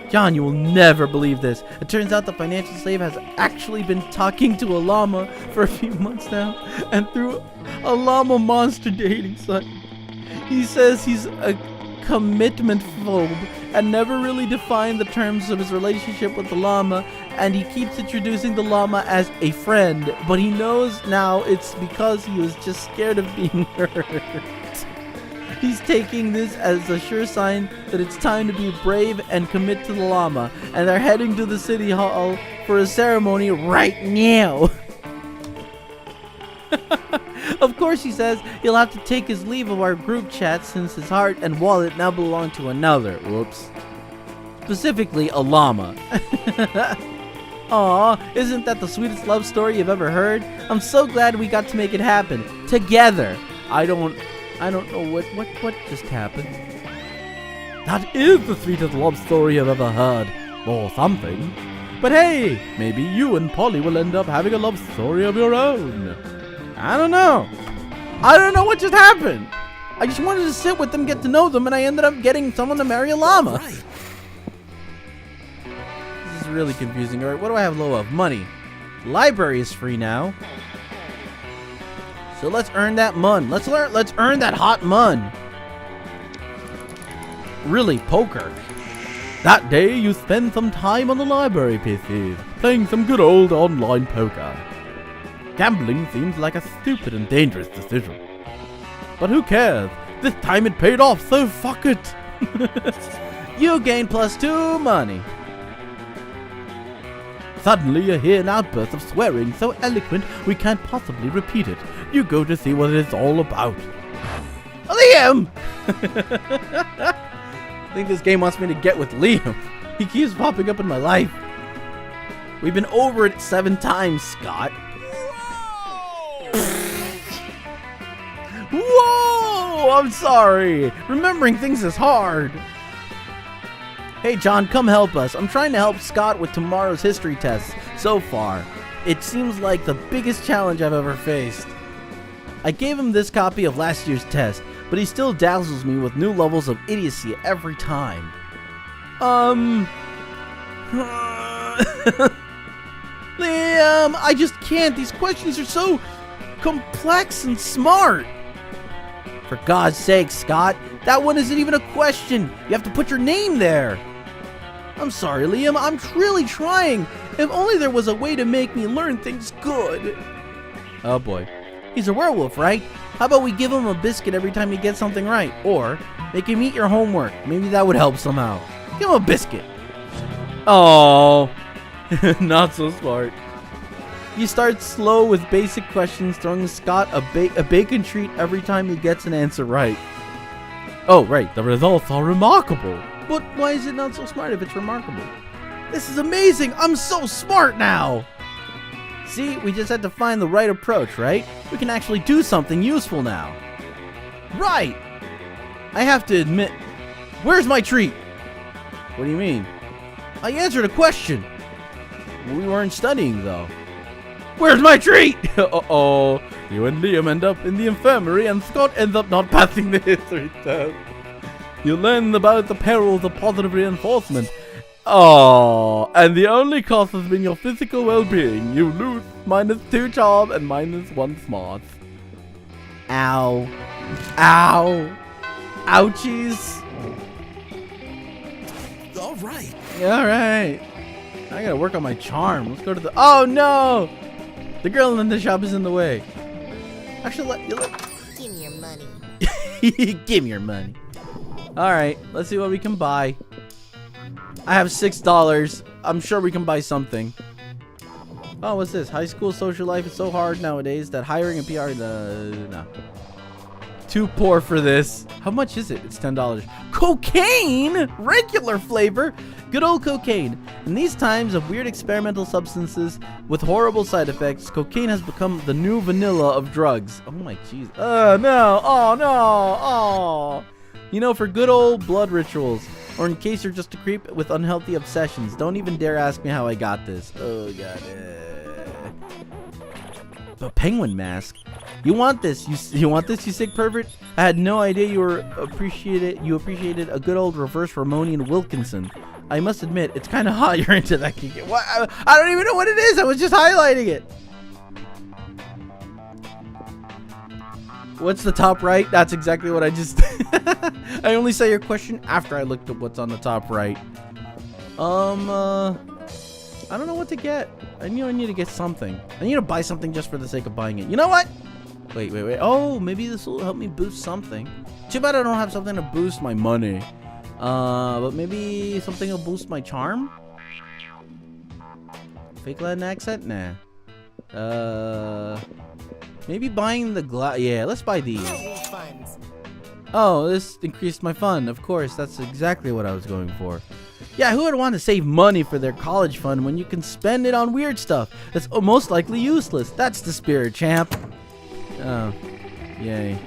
[SPEAKER 1] John, you will never believe this. It turns out the financial slave has actually been talking to a llama for a few months now, and through a llama monster dating site. He says he's a commitment phobe and never really defined the terms of his relationship with the llama, and he keeps introducing the llama as a friend, but he knows now it's because he was just scared of being hurt. He's taking this as a sure sign that it's time to be brave and commit to the llama, and they're heading to the city hall for a ceremony right now. Of course, he says he'll have to take his leave of our group chat since his heart and wallet now belong to another. Whoops. Specifically, a llama. Aw, isn't that the sweetest love story you've ever heard? I'm so glad we got to make it happen. Together. I don't know what just happened.
[SPEAKER 2] That is the sweetest love story I've ever heard. Or something. But hey, maybe you and Polly will end up having a love story of your own.
[SPEAKER 1] I don't know. I don't know what just happened. I just wanted to sit with them, get to know them, and I ended up getting someone to marry a llama. Right. This is really confusing. All right, what do I have low of? Money. Library is free now. So let's earn that mun. Let's earn that hot mun. Really, poker.
[SPEAKER 2] That day, you spend some time on the library PC, playing some good old online poker. Gambling seems like a stupid and dangerous decision. But who cares? This time it paid off, so fuck it.
[SPEAKER 1] You gain +2 money.
[SPEAKER 2] Suddenly you hear an outburst of swearing so eloquent we can't possibly repeat it. You go to see what it's all about.
[SPEAKER 1] Liam! I think this game wants me to get with Liam. He keeps popping up in my life. We've been over it 7 times, Scott. Whoa! Oh, I'm sorry. Remembering things is hard. Hey, John, come help us. I'm trying to help Scott with tomorrow's history test. So far, it seems like the biggest challenge I've ever faced. I gave him this copy of last year's test, but he still dazzles me with new levels of idiocy every time. Liam, I just can't. These questions are so complex and smart. For God's sake, Scott, that one isn't even a question. You have to put your name there. I'm sorry, Liam. I'm really trying. If only there was a way to make me learn things good. Oh boy. He's a werewolf, right? How about we give him a biscuit every time he gets something right? Or make him eat your homework. Maybe that would help somehow. Give him a biscuit. Oh, not so smart. You start slow with basic questions, throwing Scott a bacon treat every time he gets an answer right. Oh, right. The results are remarkable. But why is it not so smart if it's remarkable? This is amazing. I'm so smart now. See, we just had to find the right approach, right? We can actually do something useful now. Right. I have to admit, where's my treat? What do you mean? I answered a question. We weren't studying, though. Where's my treat? Uh-oh. You and Liam end up in the infirmary, and Scott ends up not passing the history test. You learn about the perils of positive reinforcement. Oh, and the only cost has been your physical well-being. You lose -2 charm and -1 smart. Ow. Ow. Ouchies.
[SPEAKER 3] Alright.
[SPEAKER 1] Alright. I gotta work on my charm. Let's go to the... Oh, no! The girl in the shop is in the way. Actually,
[SPEAKER 4] Give me your money.
[SPEAKER 1] give me your money. Alright, let's see what we can buy. I have $6. I'm sure we can buy something. Oh, what's this? High school social life is so hard nowadays that hiring a PR... no. Too poor for this. How much is it? It's $10. Cocaine? Regular flavor? Good old cocaine. In these times of weird experimental substances with horrible side effects, cocaine has become the new vanilla of drugs. Oh my jeez. Oh no. Oh no. Oh. You know, for good old blood rituals, or in case you're just a creep with unhealthy obsessions. Don't even dare ask me how I got this. Oh god. The penguin mask. You want this? You want this? You sick pervert! I had no idea you appreciated a good old reverse Ramonian Wilkinson. I must admit, it's kind of hot. You're into that. What? I don't even know what it is. I was just highlighting it. What's the top right? That's exactly what I just... I only say your question after I looked at what's on the top right. I don't know what to get. I need to get something. I need to buy something just for the sake of buying it. You know what? Wait. Oh, maybe this will help me boost something. Too bad I don't have something to boost my money. But maybe something will boost my charm? Fake Latin accent? Nah. Maybe buying the glass. Yeah, let's buy these. Oh, this increased my fund. Of course, that's exactly what I was going for. Yeah, who would want to save money for their college fund when you can spend it on weird stuff that's most likely useless? That's the spirit, champ. Oh, yay.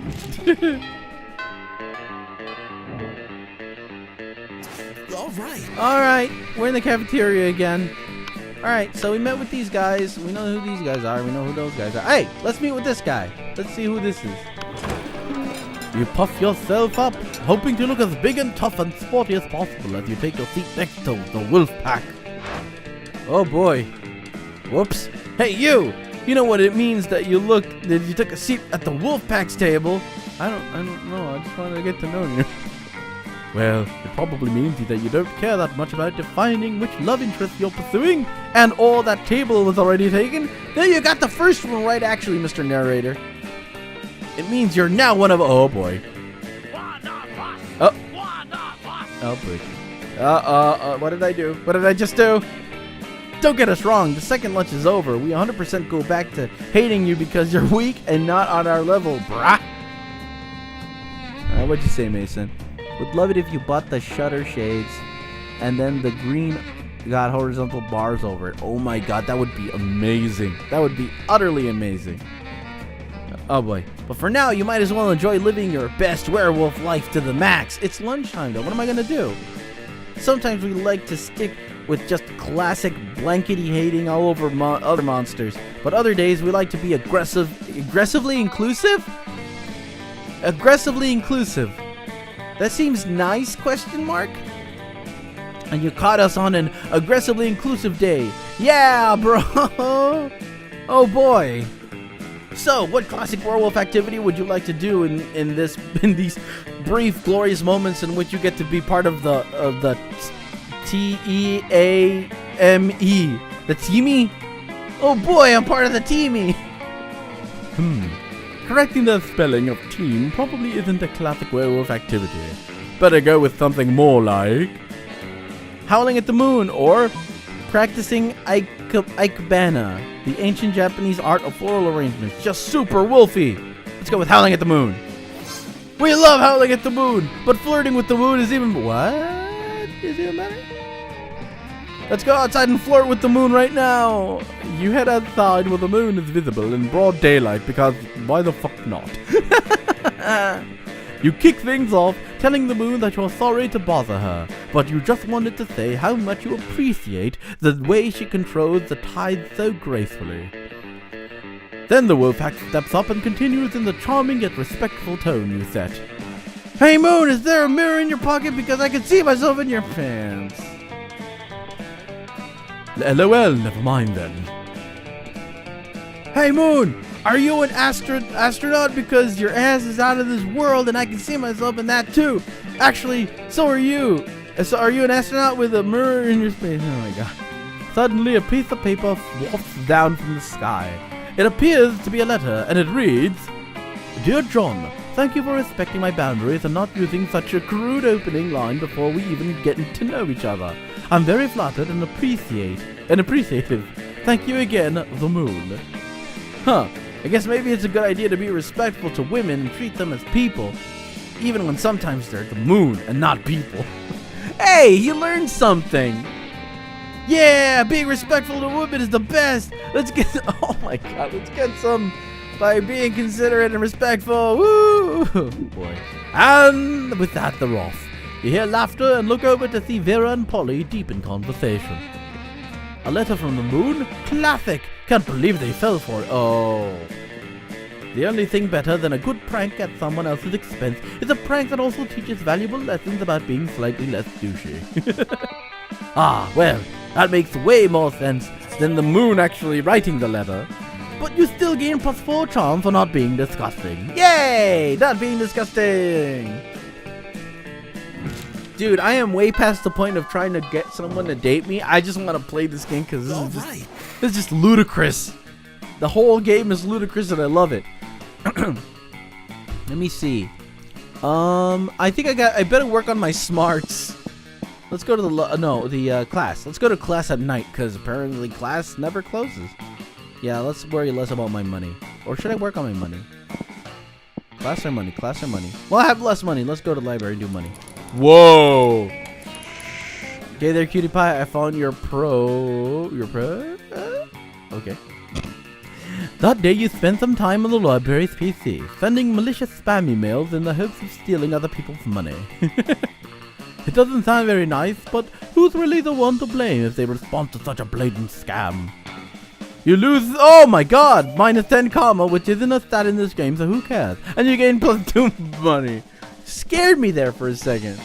[SPEAKER 1] Alright, we're in the cafeteria again. Alright, so we met with these guys. We know who these guys are. We know who those guys are. Hey, let's meet with this guy. Let's see who this is. You puff yourself up, hoping to look as big and tough and sporty as possible as you take your seat next to the wolf pack. Oh boy. Whoops. Hey you! You know what it means that you took a seat at the wolf pack's table. I don't know. I just wanted to get to know you. Well, it probably means that you don't care that much about defining which love interest you're pursuing, and all that table was already taken. There, you got the first one right, actually, Mr. Narrator. It means you're now one of... Oh, boy. Oh. Oh, boy. What did I do? What did I just do? Don't get us wrong. The second lunch is over. We 100% go back to hating you because you're weak and not on our level, brah. What'd you say, Mason? Would love it if you bought the shutter shades and then the green got horizontal bars over it. Oh my god, that would be amazing. That would be utterly amazing. Oh boy. But for now, you might as well enjoy living your best werewolf life to the max. It's lunchtime though. What am I gonna do? Sometimes we like to stick with just classic blankety hating all over other monsters. But other days we like to be aggressively inclusive? Aggressively inclusive. That seems nice, question mark? And you caught us on an aggressively inclusive day. Yeah, bro! Oh boy. So, what classic werewolf activity would you like to do in these brief, glorious moments in which you get to be part of the Teame? The Teamy? Oh boy, I'm part of the Teamy!
[SPEAKER 2] Correcting the spelling of team probably isn't a classic werewolf activity. Better go with something more like
[SPEAKER 1] Howling at the moon, or practicing Ikebana, the ancient Japanese art of floral arrangements. Just super wolfy. Let's go with Howling at the Moon. We love Howling at the Moon, but flirting with the moon is even... What? Is even better? Let's go outside and flirt with the moon right now.
[SPEAKER 2] you head outside where the moon is visible in broad daylight because why the fuck not? You kick things off, telling the moon that you're sorry to bother her, but you just wanted to say how much you appreciate the way she controls the tide so gracefully. Then the wolfpack steps up and continues in the charming yet respectful tone you set.
[SPEAKER 1] Hey moon, is there a mirror in your pocket? Because I can see myself in your pants.
[SPEAKER 2] LOL, never mind then.
[SPEAKER 1] Hey moon, are you an astronaut? Because your ass is out of this world and I can see myself in that too. Actually, so are you. So are you an astronaut with a mirror in your space? Oh my god.
[SPEAKER 2] Suddenly a piece of paper wafts down from the sky. It appears to be a letter and it reads, Dear John, thank you for respecting my boundaries and not using such a crude opening line before we even get to know each other. I'm very flattered and appreciative. Thank you again, the moon.
[SPEAKER 1] Huh. I guess maybe it's a good idea to be respectful to women and treat them as people, even when sometimes they're the moon and not people. Hey, you learned something. Yeah, being respectful to women is the best. Let's get, oh my god, let's get some by being considerate and respectful. Woo! Boy.
[SPEAKER 2] And with that, they're off. You hear laughter and look over to see Vera and Polly deep in conversation. A letter from the moon? Classic! Can't believe they fell for it. Oh. The only thing better than a good prank at someone else's expense is a prank that also teaches valuable lessons about being slightly less douchey.
[SPEAKER 1] Ah, well, that makes way more sense than the moon actually writing the letter.
[SPEAKER 2] But you still gain +4 charm for not being disgusting.
[SPEAKER 1] Yay! Not being disgusting! Dude, I am way past the point of trying to get someone to date me. I just want to play this game because this is just ludicrous. The whole game is ludicrous and I love it. Let me see. I think I better work on my smarts. Let's go to the class. Let's go to class at night because apparently class never closes. Yeah, let's worry less about my money. Or should I work on my money? Class or money? Class or money? Well, I have less money. Let's go to the library and do money. Whoa! Okay there, cutie pie. I found your pro. Okay.
[SPEAKER 2] That day you spent some time on the library's PC, sending malicious spam emails in the hopes of stealing other people's money. It doesn't sound very nice, but who's really the one to blame if they respond to such a blatant scam?
[SPEAKER 1] You lose, oh my god, -10 karma, which isn't a stat in this game, so who cares? And you gain +2 money. Scared me there for a second.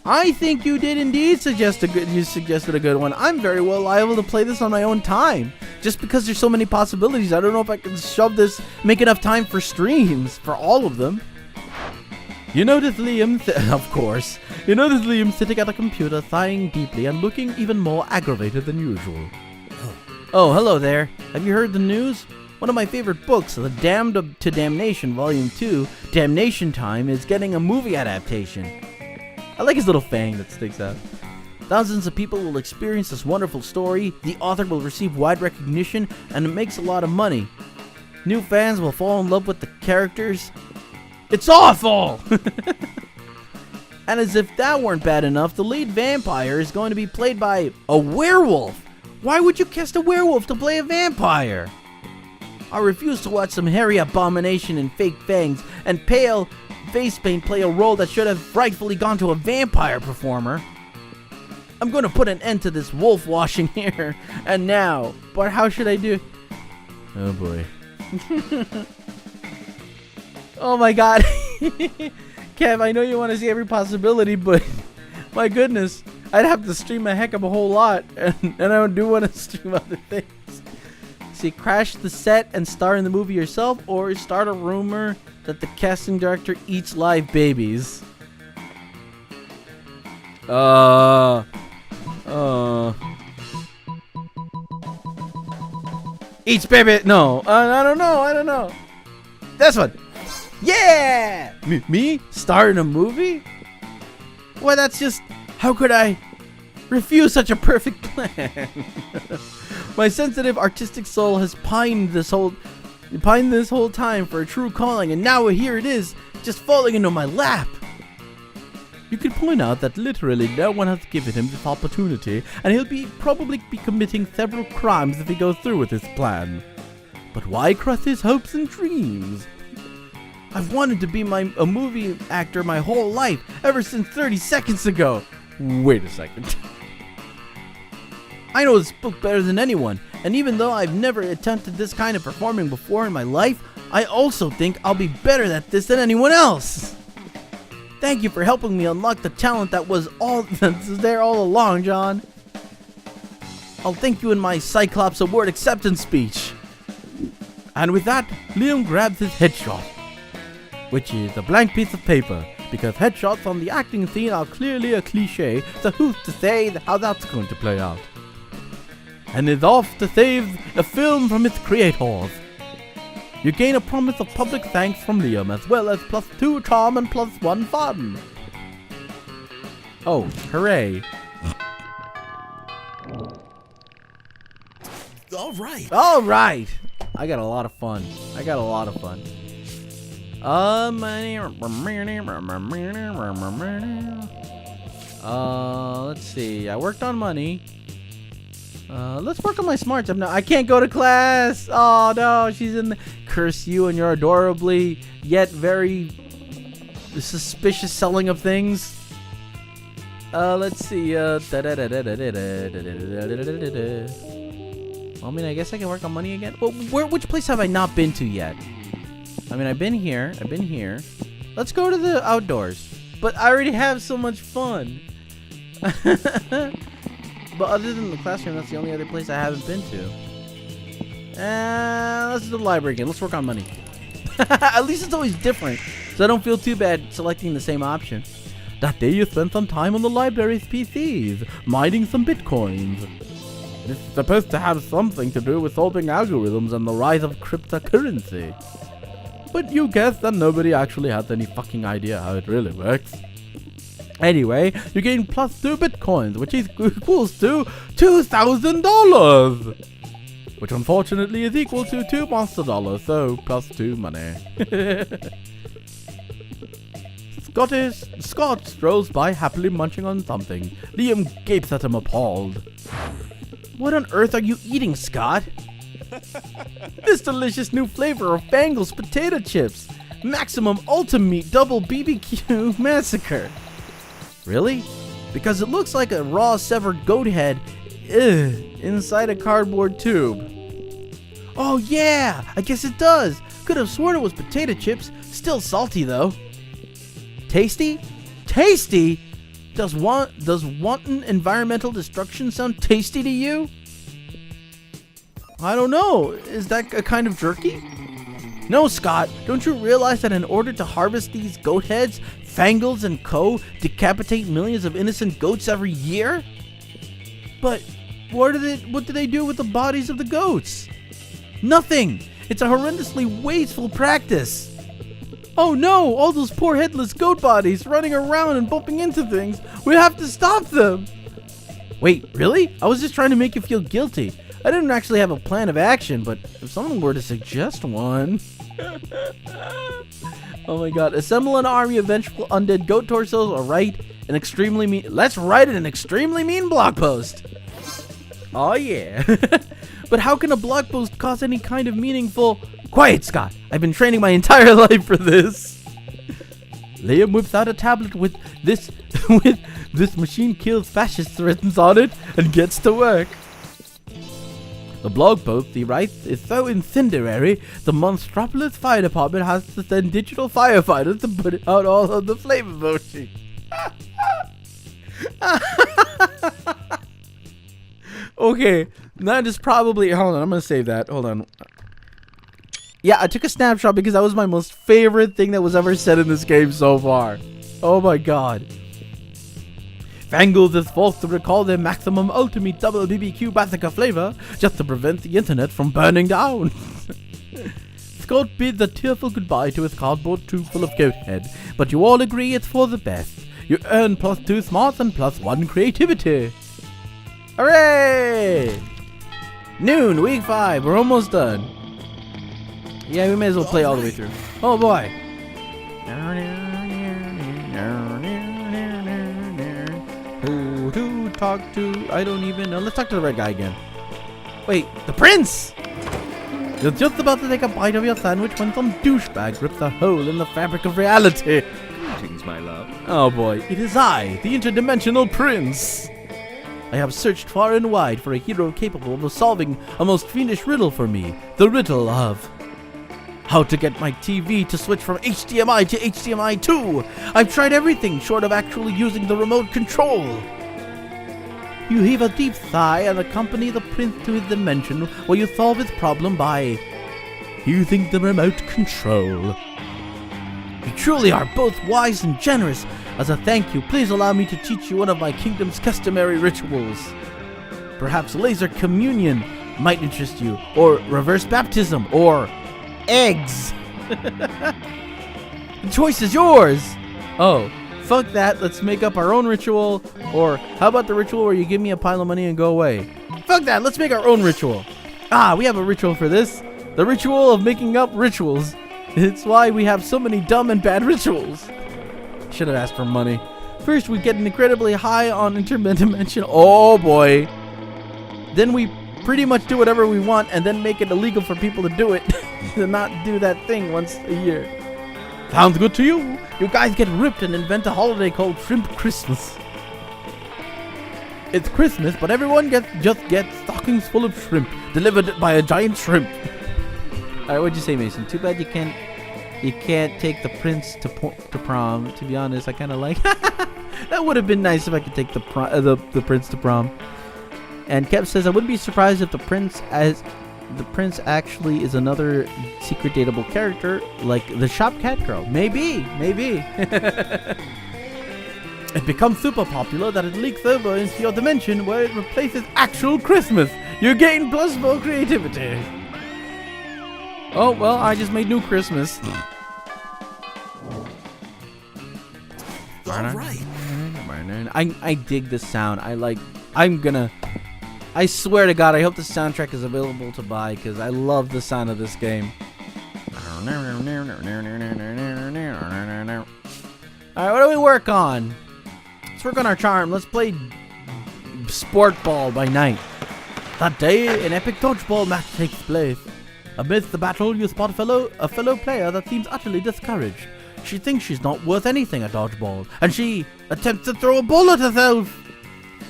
[SPEAKER 1] I think you did indeed suggest you suggested a good one. I'm very well liable to play this on my own time. Just because there's so many possibilities, I don't know if I can make enough time for streams for all of them.
[SPEAKER 2] You notice Liam, of course. You notice Liam sitting at a computer, sighing deeply and looking even more aggravated than usual.
[SPEAKER 1] Oh, hello there. Have you heard the news? One of my favorite books, The Damned to Damnation, Volume 2, Damnation Time, is getting a movie adaptation. I like his little fang that sticks out. Thousands of people will experience this wonderful story, the author will receive wide recognition, and it makes a lot of money. New fans will fall in love with the characters. It's awful! And as if that weren't bad enough, the lead vampire is going to be played by a werewolf. Why would you cast a werewolf to play a vampire? I refuse to watch some hairy abomination in fake fangs and pale face paint play a role that should have rightfully gone to a vampire performer. I'm going to put an end to this wolf washing here and now. But how should I do? Oh boy. Oh my god. Kev, I know you want to see every possibility, but my goodness, I'd have to stream a heck of a whole lot, and I do want to stream other things. See, crash the set and star in the movie yourself, or start a rumor that the casting director eats live babies. Eats baby. No, I don't know. This one. Yeah! Me? Star in a movie? Why, that's just... How could I refuse such a perfect plan? My sensitive artistic soul has pined this whole time for a true calling, and now here it is, just falling into my lap. You could point out that literally no one has given him this opportunity, and he'll probably be committing several crimes if he goes through with his plan. But why crush his hopes and dreams? I've wanted to be a movie actor my whole life, ever since 30 seconds ago. Wait a second. I know this book better than anyone, and even though I've never attempted this kind of performing before in my life, I also think I'll be better at this than anyone else. Thank you for helping me unlock the talent that's there all along, John. I'll thank you in my Cyclops Award acceptance speech. And with that, Liam grabs his headshot, which is a blank piece of paper, because headshots on the acting scene are clearly a cliche, so who's to say how that's going to play out? And is off to save the film from its creators. You gain a promise of public thanks from Liam, as well as +2 charm and +1 fun. Oh, hooray. Alright! I got a lot of fun. Let's see. I worked on money. Let's work on my smarts. I can't go to class. Oh no, she's in the... Curse you and your adorably yet very suspicious selling of things. Let's see. I mean, I guess I can work on money again. Well, which place have I not been to yet? I mean, I've been here. Let's go to the outdoors. But I already have so much fun. But other than the classroom, that's the only other place I haven't been to. Let's do the library again. Let's work on money. At least it's always different, so I don't feel too bad selecting the same option. That day you spent some time on the library's PCs, mining some bitcoins. It's supposed to have something to do with solving algorithms and the rise of cryptocurrency. But you guess that nobody actually has any fucking idea how it really works. Anyway, you gain +2 bitcoins, which equals to $2,000! Which unfortunately is equal to 2 monster dollars, so +2 money. Scott strolls by happily munching on something. Liam gapes at him appalled. What on earth are you eating, Scott? This delicious new flavor of Bangles potato chips. Maximum Ultimate Double BBQ Massacre. Really? Because it looks like a raw severed goat head inside a cardboard tube. Oh yeah, I guess it does. Could have sworn it was potato chips. Still salty though. Tasty? Tasty? Does wanton environmental destruction sound tasty to you? I don't know. Is that a kind of jerky? No, Scott. Don't you realize that in order to harvest these goat heads, Fangles and Co. decapitate millions of innocent goats every year? But what do they do with the bodies of the goats? Nothing. It's a horrendously wasteful practice. Oh no, all those poor headless goat bodies running around and bumping into things. We have to stop them. Wait, really? I was just trying to make you feel guilty. I didn't actually have a plan of action, but if someone were to suggest one... Oh my god. Assemble an army of vengeful undead goat torsos or write an extremely mean... Let's write an extremely mean blog post. Oh yeah. But how can a blog post cause any kind of meaningful... Quiet, Scott. I've been training my entire life for this. Liam whips out a tablet with this with this machine kills fascists written on it and gets to work. The blog post he writes is so incendiary, the Monstropolis Fire Department has to send digital firefighters to put out all of the flame emoji. Okay, that is probably... Hold on, I'm gonna save that. Hold on. Yeah, I took a snapshot because that was my most favorite thing that was ever said in this game so far. Oh my god. Fangles is forced to recall their maximum ultimate double BBQ Bassica flavor just to prevent the internet from burning down. Scott bids a tearful goodbye to his cardboard tube full of goat head, but you all agree it's for the best. You earn +2 smarts and +1 creativity. Hooray! Noon, week 5, we're almost done. Yeah, we may as well play all the way through. Oh boy. Who to talk to? I don't even know. Let's talk to the red guy again. Wait, the prince! You're just about to take a bite of your sandwich when some douchebag rips a hole in the fabric of reality.
[SPEAKER 3] Greetings, my love.
[SPEAKER 1] Oh boy, it is I, the interdimensional prince. I have searched far and wide for a hero capable of solving a most fiendish riddle for me. The riddle of how to get my TV to switch from HDMI to HDMI 2. I've tried everything short of actually using the remote control. You heave a deep sigh and accompany the prince to his dimension where you solve his problem by using the remote control. You truly are both wise and generous. As a thank you, please allow me to teach you one of my kingdom's customary rituals. Perhaps laser communion might interest you, or reverse baptism, or eggs. The choice is yours. Oh, fuck that. Let's make up our own ritual. Or how about the ritual where you give me a pile of money and go away? Fuck that. Let's make our own ritual. Ah, we have a ritual for this. The ritual of making up rituals. It's why we have so many dumb and bad rituals. Should have asked for money. First, we get incredibly high on interdimensional. Oh boy. Then we pretty much do whatever we want and then make it illegal for people to do it. To not do that thing once a year. Sounds good to you? You guys get ripped and invent a holiday called Shrimp Christmas. It's Christmas, but everyone just gets stockings full of shrimp delivered by a giant shrimp. Alright, what'd you say, Mason? Too bad you can't take the prince to prom. To be honest, I kind of like that would have been nice if I could take the prince to prom. And Kev says I wouldn't be surprised if the prince actually is another secret dateable character like the shop cat girl. Maybe. It becomes super popular that it leaks over into your dimension where it replaces actual Christmas. You gain +4 creativity. Oh, well, I just made new Christmas.
[SPEAKER 3] All right.
[SPEAKER 1] I dig this sound. I swear to God, I hope the soundtrack is available to buy because I love the sound of this game. Alright, what do we work on? Let's work on our charm. Let's play sport ball by night. That day, an epic dodgeball match takes place. Amidst the battle, you spot a fellow player that seems utterly discouraged. She thinks she's not worth anything at dodgeball, and she attempts to throw a ball at herself.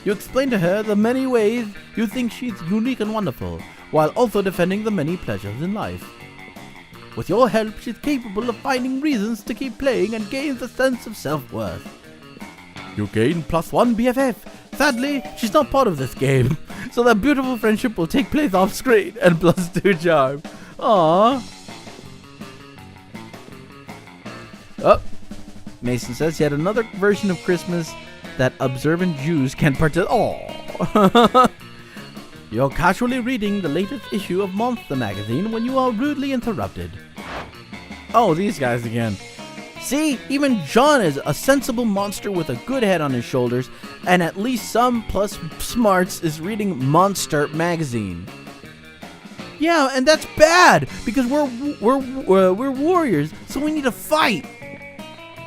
[SPEAKER 1] You explain to her the many ways you think she's unique and wonderful, while also defending the many pleasures in life. With your help, she's capable of finding reasons to keep playing and gains a sense of self-worth. You gain +1 BFF. Sadly, she's not part of this game, so that beautiful friendship will take place off screen and +2 charm. Aww. Oh, Mason says yet another version of Christmas that observant Jews can participate. Oh. You're casually reading the latest issue of Monster magazine when you are rudely interrupted. Oh, these guys again. See, even John is a sensible monster with a good head on his shoulders, and at least some plus smarts is reading Monster magazine. Yeah, and that's bad because we're warriors, so we need to fight.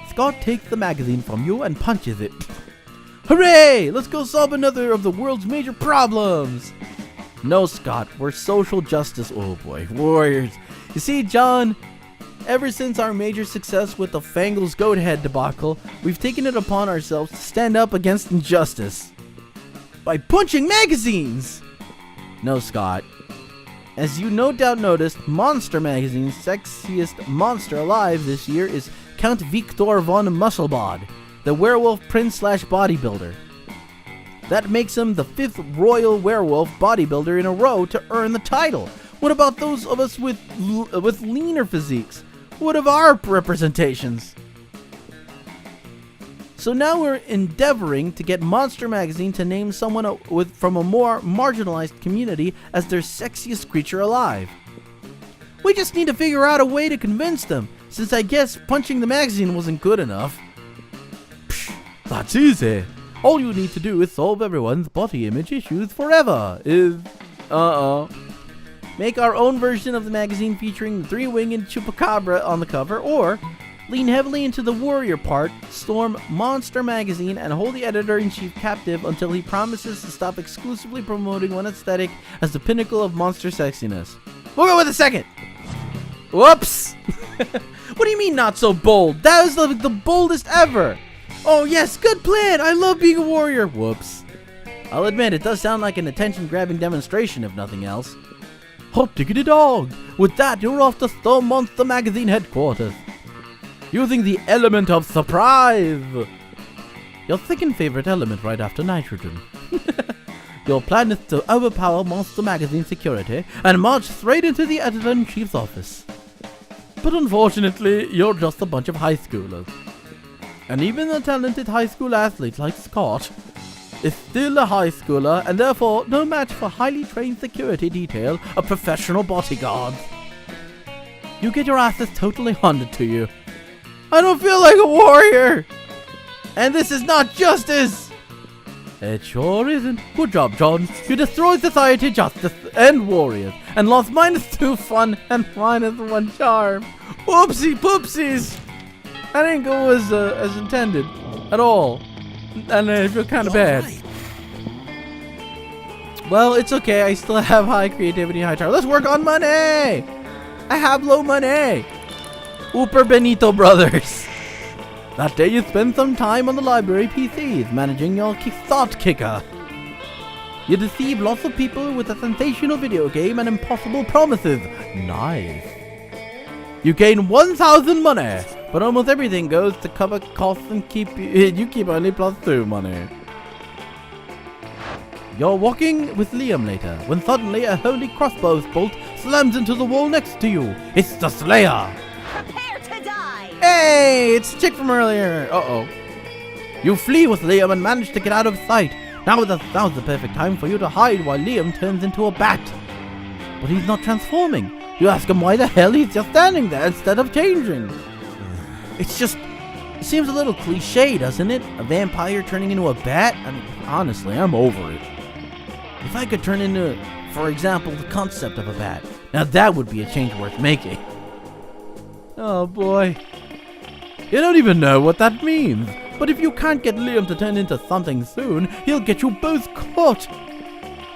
[SPEAKER 1] Scott takes the magazine from you and punches it. Hooray! Let's go solve another of the world's major problems. No, Scott, we're social justice. Oh boy, warriors. You see, John, ever since our major success with the Fangles goat head debacle, we've taken it upon ourselves to stand up against injustice by punching magazines. No, Scott. As you no doubt noticed, Monster Magazine's sexiest monster alive this year is Count Viktor von Musselbod, the werewolf prince / bodybuilder. That makes him the 5th royal werewolf bodybuilder in a row to earn the title. What about those of us with leaner physiques? What of our representations? So now we're endeavoring to get Monster Magazine to name someone from a more marginalized community as their sexiest creature alive. We just need to figure out a way to convince them, since I guess punching the magazine wasn't good enough.
[SPEAKER 2] Psh, that's easy. All you need to do is solve everyone's body image issues forever.
[SPEAKER 1] Make our own version of the magazine featuring the 3-winged chupacabra on the cover, or lean heavily into the warrior part, storm Monster Magazine, and hold the editor-in-chief captive until he promises to stop exclusively promoting one aesthetic as the pinnacle of monster sexiness. We'll go with a second! Whoops! What do you mean not so bold? That was the boldest ever! Oh yes, good plan! I love being a warrior! Whoops. I'll admit, it does sound like an attention-grabbing demonstration, if nothing else.
[SPEAKER 2] Hot diggity dog! With that, you're off to storm Monster Magazine headquarters. Using the element of surprise! Your second favorite element right after nitrogen. Your plan is to overpower Monster Magazine security and march straight into the editor-in-chief's office. But unfortunately, you're just a bunch of high schoolers. And even a talented high school athlete like Scott is still a high schooler and therefore no match for highly trained security detail of professional bodyguards. You get your asses totally handed to you.
[SPEAKER 1] I don't feel like a warrior! And this is not justice!
[SPEAKER 2] It sure isn't. Good job, John. You destroyed society, justice, and warriors, and lost -2 fun and -1 charm.
[SPEAKER 1] Whoopsie poopsies! That didn't go as intended at all. And I feel kind of bad. Well, it's okay. I still have high creativity, high charm. Let's work on money! I have low money! Ooper Benito Brothers.
[SPEAKER 2] That day you spend some time on the library PCs managing your thought kicker. You deceive lots of people with a sensational video game and impossible promises. Nice. You gain 1,000 money, but almost everything goes to cover costs and you keep only +2 money. You're walking with Liam later, when suddenly a holy crossbow bolt slams into the wall next to you. It's the Slayer.
[SPEAKER 4] Prepare to die!
[SPEAKER 1] Hey, it's the chick from earlier. Uh-oh.
[SPEAKER 2] You flee with Liam and manage to get out of sight. Now now's the perfect time for you to hide while Liam turns into a bat. But he's not transforming. You ask him why the hell he's just standing there instead of changing.
[SPEAKER 1] It seems a little cliche, doesn't it? A vampire turning into a bat? I mean, honestly, I'm over it. If I could turn into, for example, the concept of a bat, now that would be a change worth making.
[SPEAKER 2] Oh boy. You don't even know what that means. But if you can't get Liam to turn into something soon, he'll get you both caught.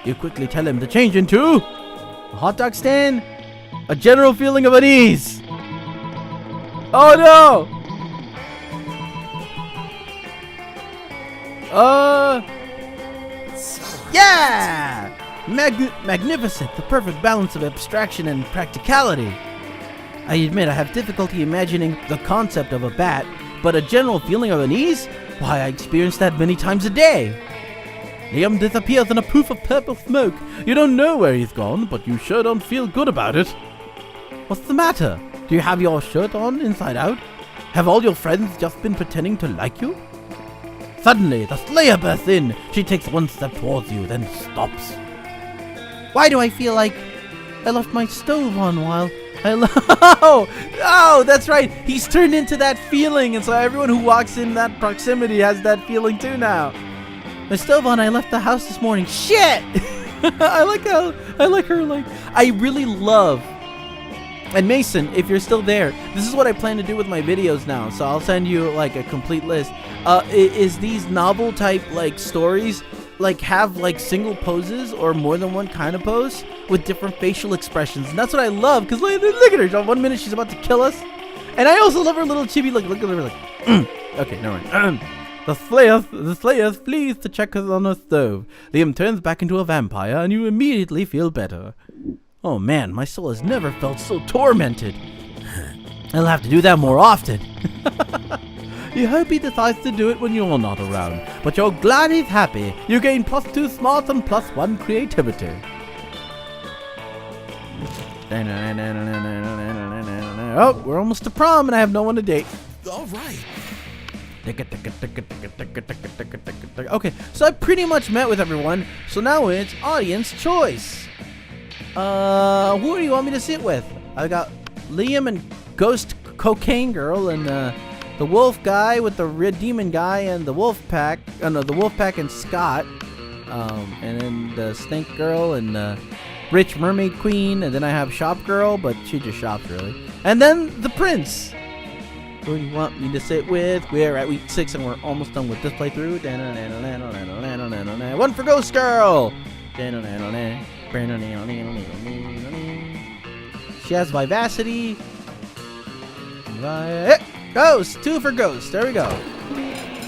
[SPEAKER 1] You quickly tell him to change into a hot dog stand, a general feeling of unease. Oh no! Yeah! Magnificent, the perfect balance of abstraction and practicality. I admit I have difficulty imagining the concept of a bat, but a general feeling of unease? Why, I experience that many times a day.
[SPEAKER 2] Liam disappears in a poof of purple smoke. You don't know where he's gone, but you sure don't feel good about it.
[SPEAKER 1] What's the matter? Do you have your shirt on inside out? Have all your friends just been pretending to like you? Suddenly, the Slayer bursts in. She takes one step towards you, then stops. Why do I feel like I left my stove on while Oh, that's right. He's turned into that feeling, and so everyone who walks in that proximity has that feeling too now. My stove on. I left the house this morning. Shit! I like her. I really love And Mason, if you're still there, this is what I plan to do with my videos now. So I'll send you like a complete list. Is these novel type like stories like have like single poses or more than one kind of pose with different facial expressions? And that's what I love, because look at her. John, 1 minute she's about to kill us, and I also love her little chibi look. Look at her like. Okay, never mind. The Slayer flees to check us on the stove. Liam turns back into a vampire, and you immediately feel better. Oh man, my soul has never felt so tormented. I'll have to do that more often. You hope he decides to do it when you're not around, but you're glad he's happy. You gain +2 smarts and +1 creativity. Oh, we're almost to prom and I have no one to date.
[SPEAKER 3] All right.
[SPEAKER 1] Okay, so I pretty much met with everyone, so now it's audience choice. Who do you want me to sit with? I got Liam and Ghost Cocaine Girl and the Wolf Guy with the Red Demon Guy and the Wolf Pack. The Wolf Pack and Scott. And then the Snake Girl and the Rich Mermaid Queen. And then I have Shop Girl, but she just shops really. And then the Prince. Who do you want me to sit with? We're at week 6 and we're almost done with this playthrough. One for Ghost Girl. She has vivacity. Ghost! 2 for Ghost. There we go.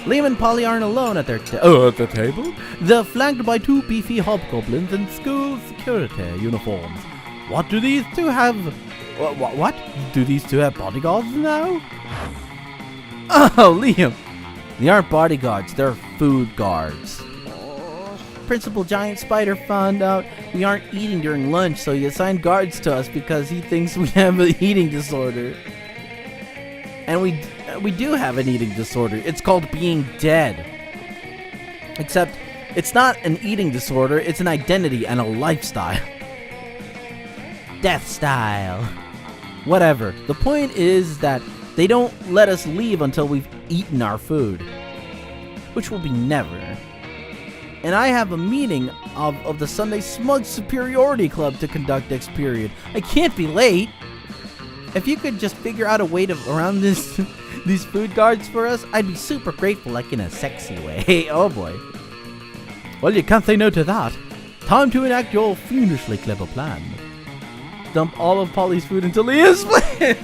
[SPEAKER 1] Liam and Polly aren't alone at their
[SPEAKER 2] at the table?
[SPEAKER 1] They're flanked by 2 beefy hobgoblins in school security uniforms. What do these 2 have? What? Do these 2 have bodyguards now? Oh, Liam. They aren't bodyguards. They're food guards. Principal Giant Spider found out we aren't eating during lunch, so he assigned guards to us because he thinks we have an eating disorder. And we do have an eating disorder. It's called being dead. Except it's not an eating disorder, it's an identity and a lifestyle. Death style. Whatever. The point is that they don't let us leave until we've eaten our food. Which will be never. And I have a meeting of the Sunday Smug Superiority Club to conduct next period. I can't be late. If you could just figure out a way to around these food guards for us, I'd be super grateful, like in a sexy way. Oh boy. Well, you can't say no to that. Time to enact your fiendishly clever plan. Dump all of Polly's food into Leah's plate.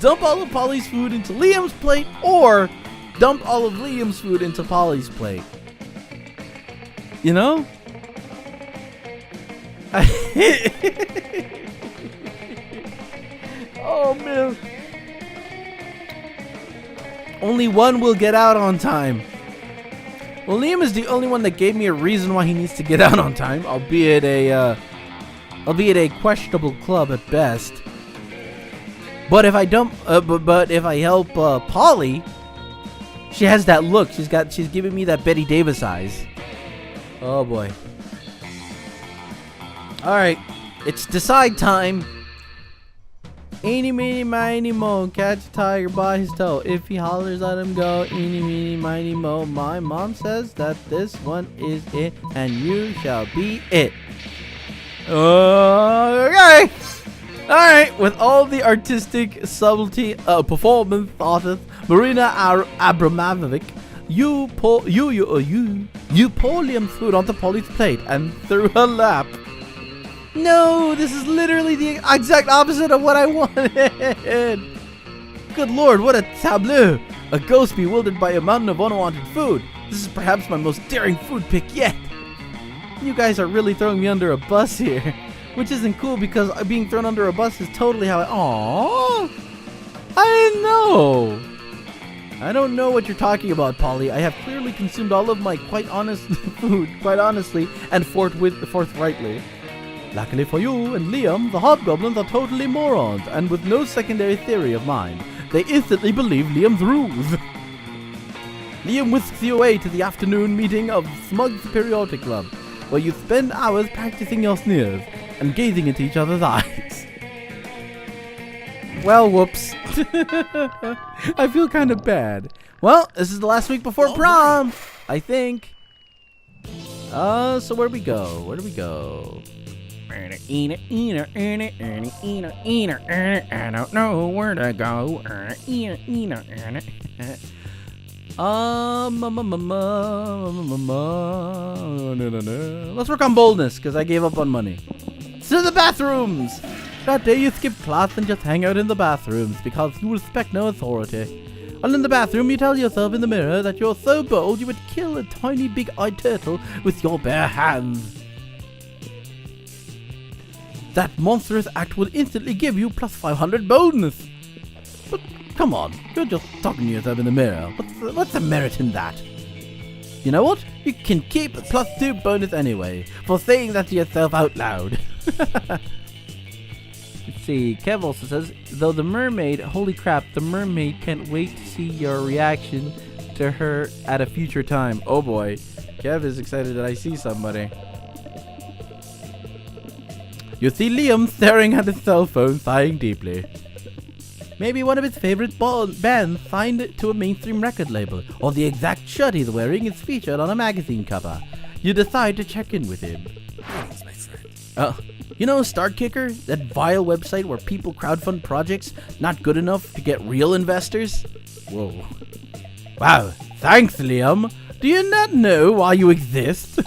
[SPEAKER 1] Dump all of Polly's food into Liam's plate, or dump all of Liam's food into Polly's plate. You know? Oh man. Only one will get out on time. Well, Liam is the only one that gave me a reason why he needs to get out on time, albeit a questionable club at best. But if I dump, but if I help Polly, she has that look. She's giving me that Betty Davis eyes. Oh boy. All right, it's decide time. Eeny, meeny, miny, mo, catch a tiger by his toe. If he hollers, let him go. Eeny, meeny, miny, mo. My mom says that this one is it, and you shall be it. Okay. All right, with all the artistic subtlety, performance artist Marina Abramovic, you pour Liam's food onto Polly's plate and through her lap. No, this is literally the exact opposite of what I wanted. Good lord, what a tableau. A ghost bewildered by a mountain of unwanted food. This is perhaps my most daring food pick yet. You guys are really throwing me under a bus here. Which isn't cool because being thrown under a bus is totally how Aww. I didn't know. I don't know what you're talking about, Polly. I have clearly consumed all of my quite honest food, quite honestly, and forthrightly. Luckily for you and Liam, the hobgoblins are totally morons, and with no secondary theory of mind. They instantly believe Liam's ruse. Liam whisks you away to the afternoon meeting of Smug Superiority Club, where you spend hours practicing your sneers and gazing into each other's eyes. Well, whoops. I feel kind of bad. Well, this is the last week before prom, I think. So where do we go? I don't know where to go. Let's work on boldness, because I gave up on money. To the bathrooms! That day you skip class and just hang out in the bathrooms because you respect no authority. And in the bathroom you tell yourself in the mirror that you're so bold you would kill a tiny big-eyed turtle with your bare hands. That monstrous act would instantly give you plus 500 boldness. But come on, you're just talking to yourself in the mirror. What's the merit in that? You know what? You can keep a plus 2 bonus anyway for saying that to yourself out loud. Let's see, Kev also says, though the mermaid, holy crap, the mermaid can't wait to see your reaction to her at a future time. Oh boy, Kev is excited that I see somebody. You see Liam staring at his cell phone, sighing deeply. Maybe one of his favorite bands signed to a mainstream record label, or the exact shirt he's wearing is featured on a magazine cover. You decide to check in with him.
[SPEAKER 3] Thanks, my friend.
[SPEAKER 1] You know Startkicker? That vile website where people crowdfund projects not good enough to get real investors? Whoa. Wow, thanks, Liam. Do you not know why you exist?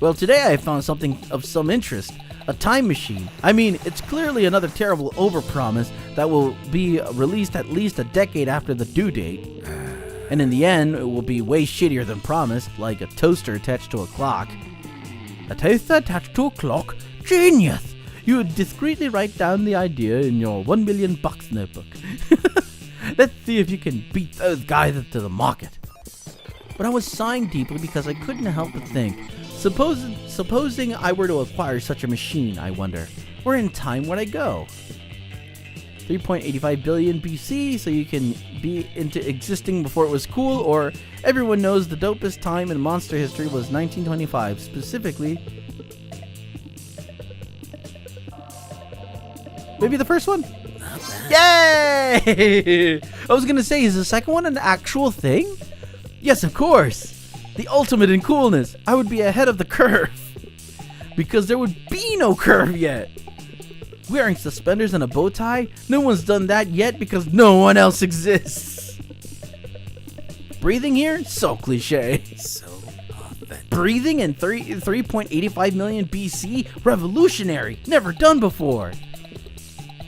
[SPEAKER 1] Well, today I found something of some interest. A time machine. I mean, it's clearly another terrible overpromise that will be released at least a decade after the due date. And in the end, it will be way shittier than promised, like a toaster attached to a clock. A toaster attached to a clock? Genius! You would discreetly write down the idea in your $1 million notebook. Let's see if you can beat those guys to the market. But I was sighing deeply because I couldn't help but think. Supposing I were to acquire such a machine, I wonder, where in time would I go? 3.85 billion BC, so you can be into existing before it was cool, or everyone knows the dopest time in monster history was 1925, specifically. Maybe the first one? Yay! I was gonna say, is the second one an actual thing? Yes, of course. The ultimate in coolness. I would be ahead of the curve. Because there would be no curve yet. Wearing suspenders and a bow tie? No one's done that yet because no one else exists. Breathing here? So cliche.
[SPEAKER 3] So authentic.
[SPEAKER 1] Breathing in 3.85 million BC? Revolutionary. Never done before.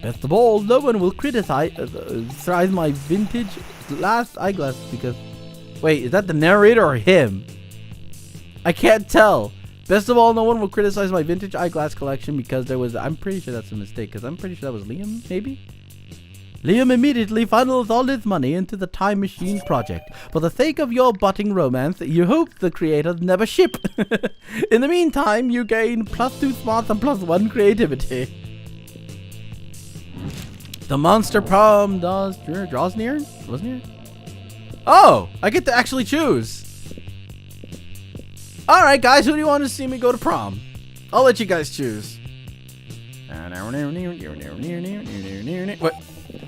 [SPEAKER 1] Best of all, no one will criticize my vintage glass eyeglasses because... Wait, is that the narrator or him? I can't tell. Best of all, no one will criticize my vintage eyeglass collection because there was... I'm pretty sure that's a mistake because I'm pretty sure that was Liam, maybe? Liam immediately funnels all his money into the time machine project. For the sake of your budding romance, you hope the creators never ship. In the meantime, you gain +2 smarts and +1 creativity. The monster prom draws near? Wasn't near? Oh, I get to actually choose. All right, guys, who do you want to see me go to prom? I'll let you guys choose. What?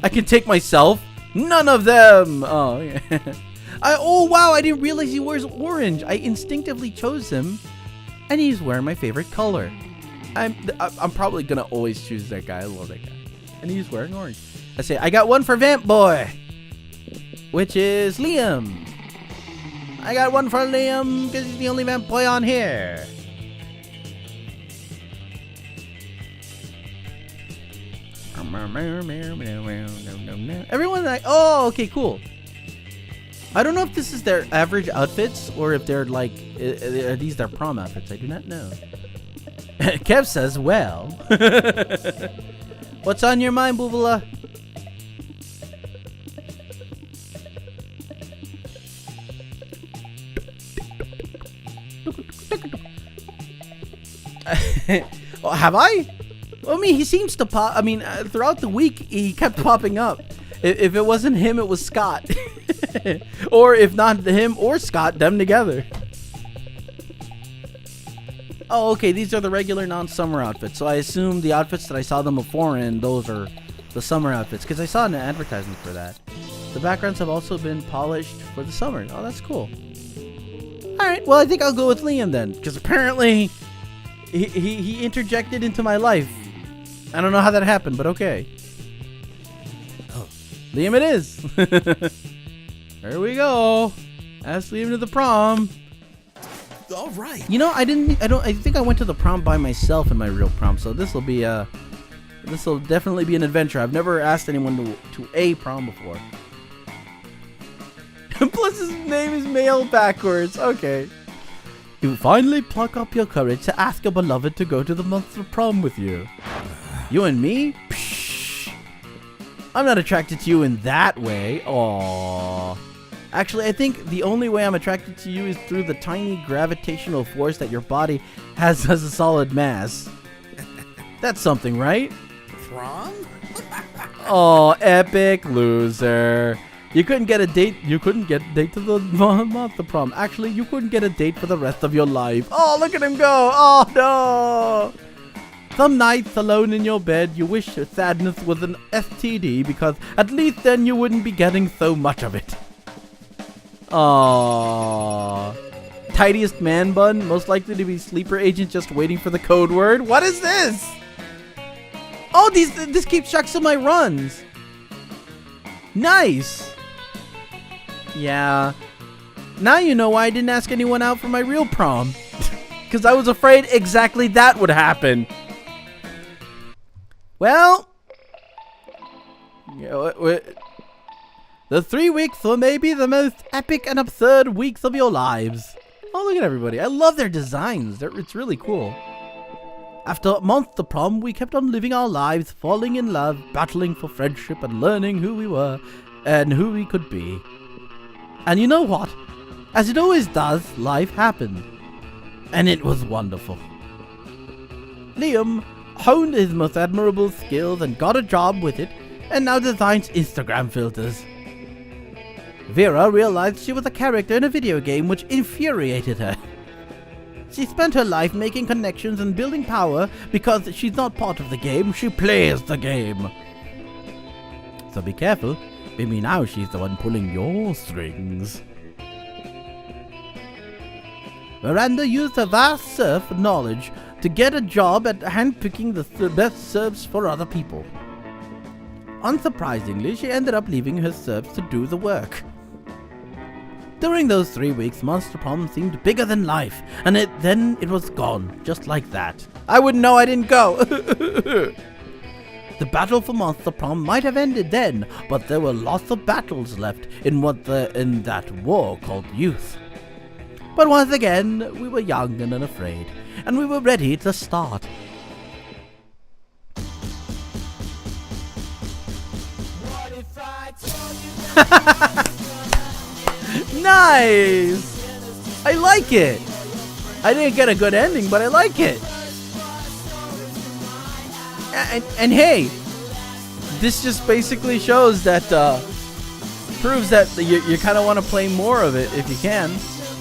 [SPEAKER 1] I can take myself? None of them. Oh, yeah. Oh, wow, I didn't realize he wears orange. I instinctively chose him, and he's wearing my favorite color. I'm probably gonna always choose that guy. I love that guy. And he's wearing orange. I say, I got one for Vamp Boy, which is Liam. I got one for Liam because he's the only Vamp Boy on here. Everyone like, oh, okay, cool. I don't know if this is their average outfits or if they're like, are these their prom outfits? I do not know. Kev says, well. What's on your mind, Boobala? Oh, have I? I mean, he seems to pop. I mean, throughout the week, he kept popping up. If it wasn't him, it was Scott. Or if not him or Scott, them together. Oh, okay, these are the regular non-summer outfits. So I assume the outfits that I saw them before in, those are the summer outfits. Because I saw an advertisement for that. The backgrounds have also been polished for the summer. Oh, that's cool. Alright, well, I think I'll go with Liam then. Because apparently, He interjected into my life. I don't know how that happened, but okay.
[SPEAKER 3] Oh.
[SPEAKER 1] Liam, it is. There we go. Ask Liam to the prom.
[SPEAKER 3] All right.
[SPEAKER 1] You know, I think I went to the prom by myself in my real prom, so this will definitely be an adventure. I've never asked anyone to a prom before. Plus his name is male backwards. Okay. You finally pluck up your courage to ask your beloved to go to the monster prom with you. You and me? Psh. I'm not attracted to you in that way. Aww. Actually, I think the only way I'm attracted to you is through the tiny gravitational force that your body has as a solid mass. That's something, right?
[SPEAKER 3] Prom?
[SPEAKER 1] Oh, epic loser. You couldn't get a date. You couldn't get a date to the monster prom. Actually, you couldn't get a date for the rest of your life. Oh, look at him go. Oh, no. Some nights alone in your bed, you wish sadness was an STD because at least then you wouldn't be getting so much of it. Aww. Tidiest man bun, most likely to be sleeper agent just waiting for the code word. What is this? Oh, this keeps track of my runs. Nice. Yeah. Now you know why I didn't ask anyone out for my real prom. Because I was afraid exactly that would happen. Well. The 3 weeks were maybe the most epic and absurd weeks of your lives. Oh, look at everybody. I love their designs. It's really cool. After Monster Prom, we kept on living our lives, falling in love, battling for friendship, and learning who we were and who we could be. And you know what? As it always does, life happened. And it was wonderful. Liam honed his most admirable skills and got a job with it, and now designs Instagram filters. Vera realized she was a character in a video game which infuriated her. She spent her life making connections and building power because she's not part of the game, she plays the game. So be careful, maybe now she's the one pulling your strings. Miranda used her vast surf knowledge to get a job at handpicking the best serves for other people. Unsurprisingly, she ended up leaving her serves to do the work. During those 3 weeks, Monster Prom seemed bigger than life, and then it was gone, just like that. I wouldn't know, I didn't go. The battle for Monster Prom might have ended then, but there were lots of battles left in that war called youth. But once again, we were young and unafraid, and we were ready to start. Nice! I like it! I didn't get a good ending, but I like it! And hey, this just basically shows that, proves that you kind of want to play more of it if you can.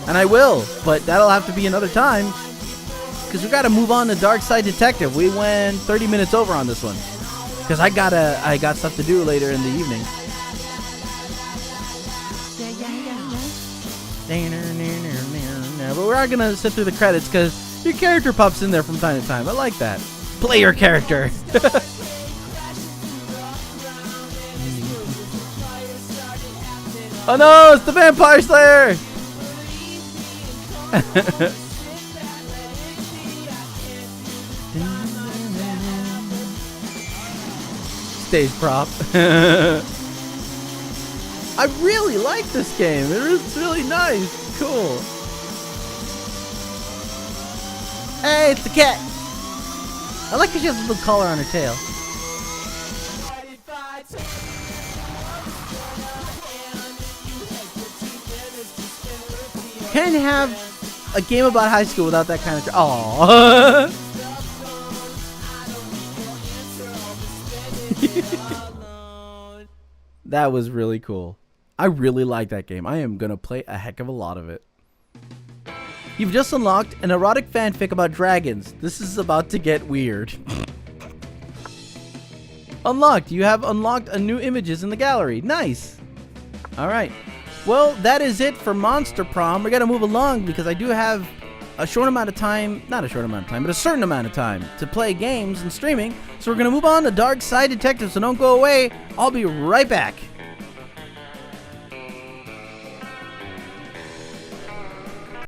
[SPEAKER 1] And I will, but that'll have to be another time. Because we gotta move on to Dark Side Detective. We went 30 minutes over on this one. Because I got stuff to do later in the evening. But we are gonna sit through the credits because your character pops in there from time to time. I like that. Play your character. Oh no, it's the Vampire Slayer! Stage prop. I really like this game. It's really nice. Cool. Hey, it's the cat. I like that she has a little collar on her tail. Can't have a game about high school without that kind of... Aww. That was really cool. I really like that game. I am gonna play a heck of a lot of it. You've just unlocked an erotic fanfic about dragons. This is about to get weird. Unlocked. You have unlocked a new images in the gallery. Nice. Alright. Well, that is it for Monster Prom. We're gonna move along because I do have a short amount of time, not a short amount of time, but a certain amount of time to play games and streaming. So we're going to move on to Dark Side Detective, so don't go away. I'll be right back.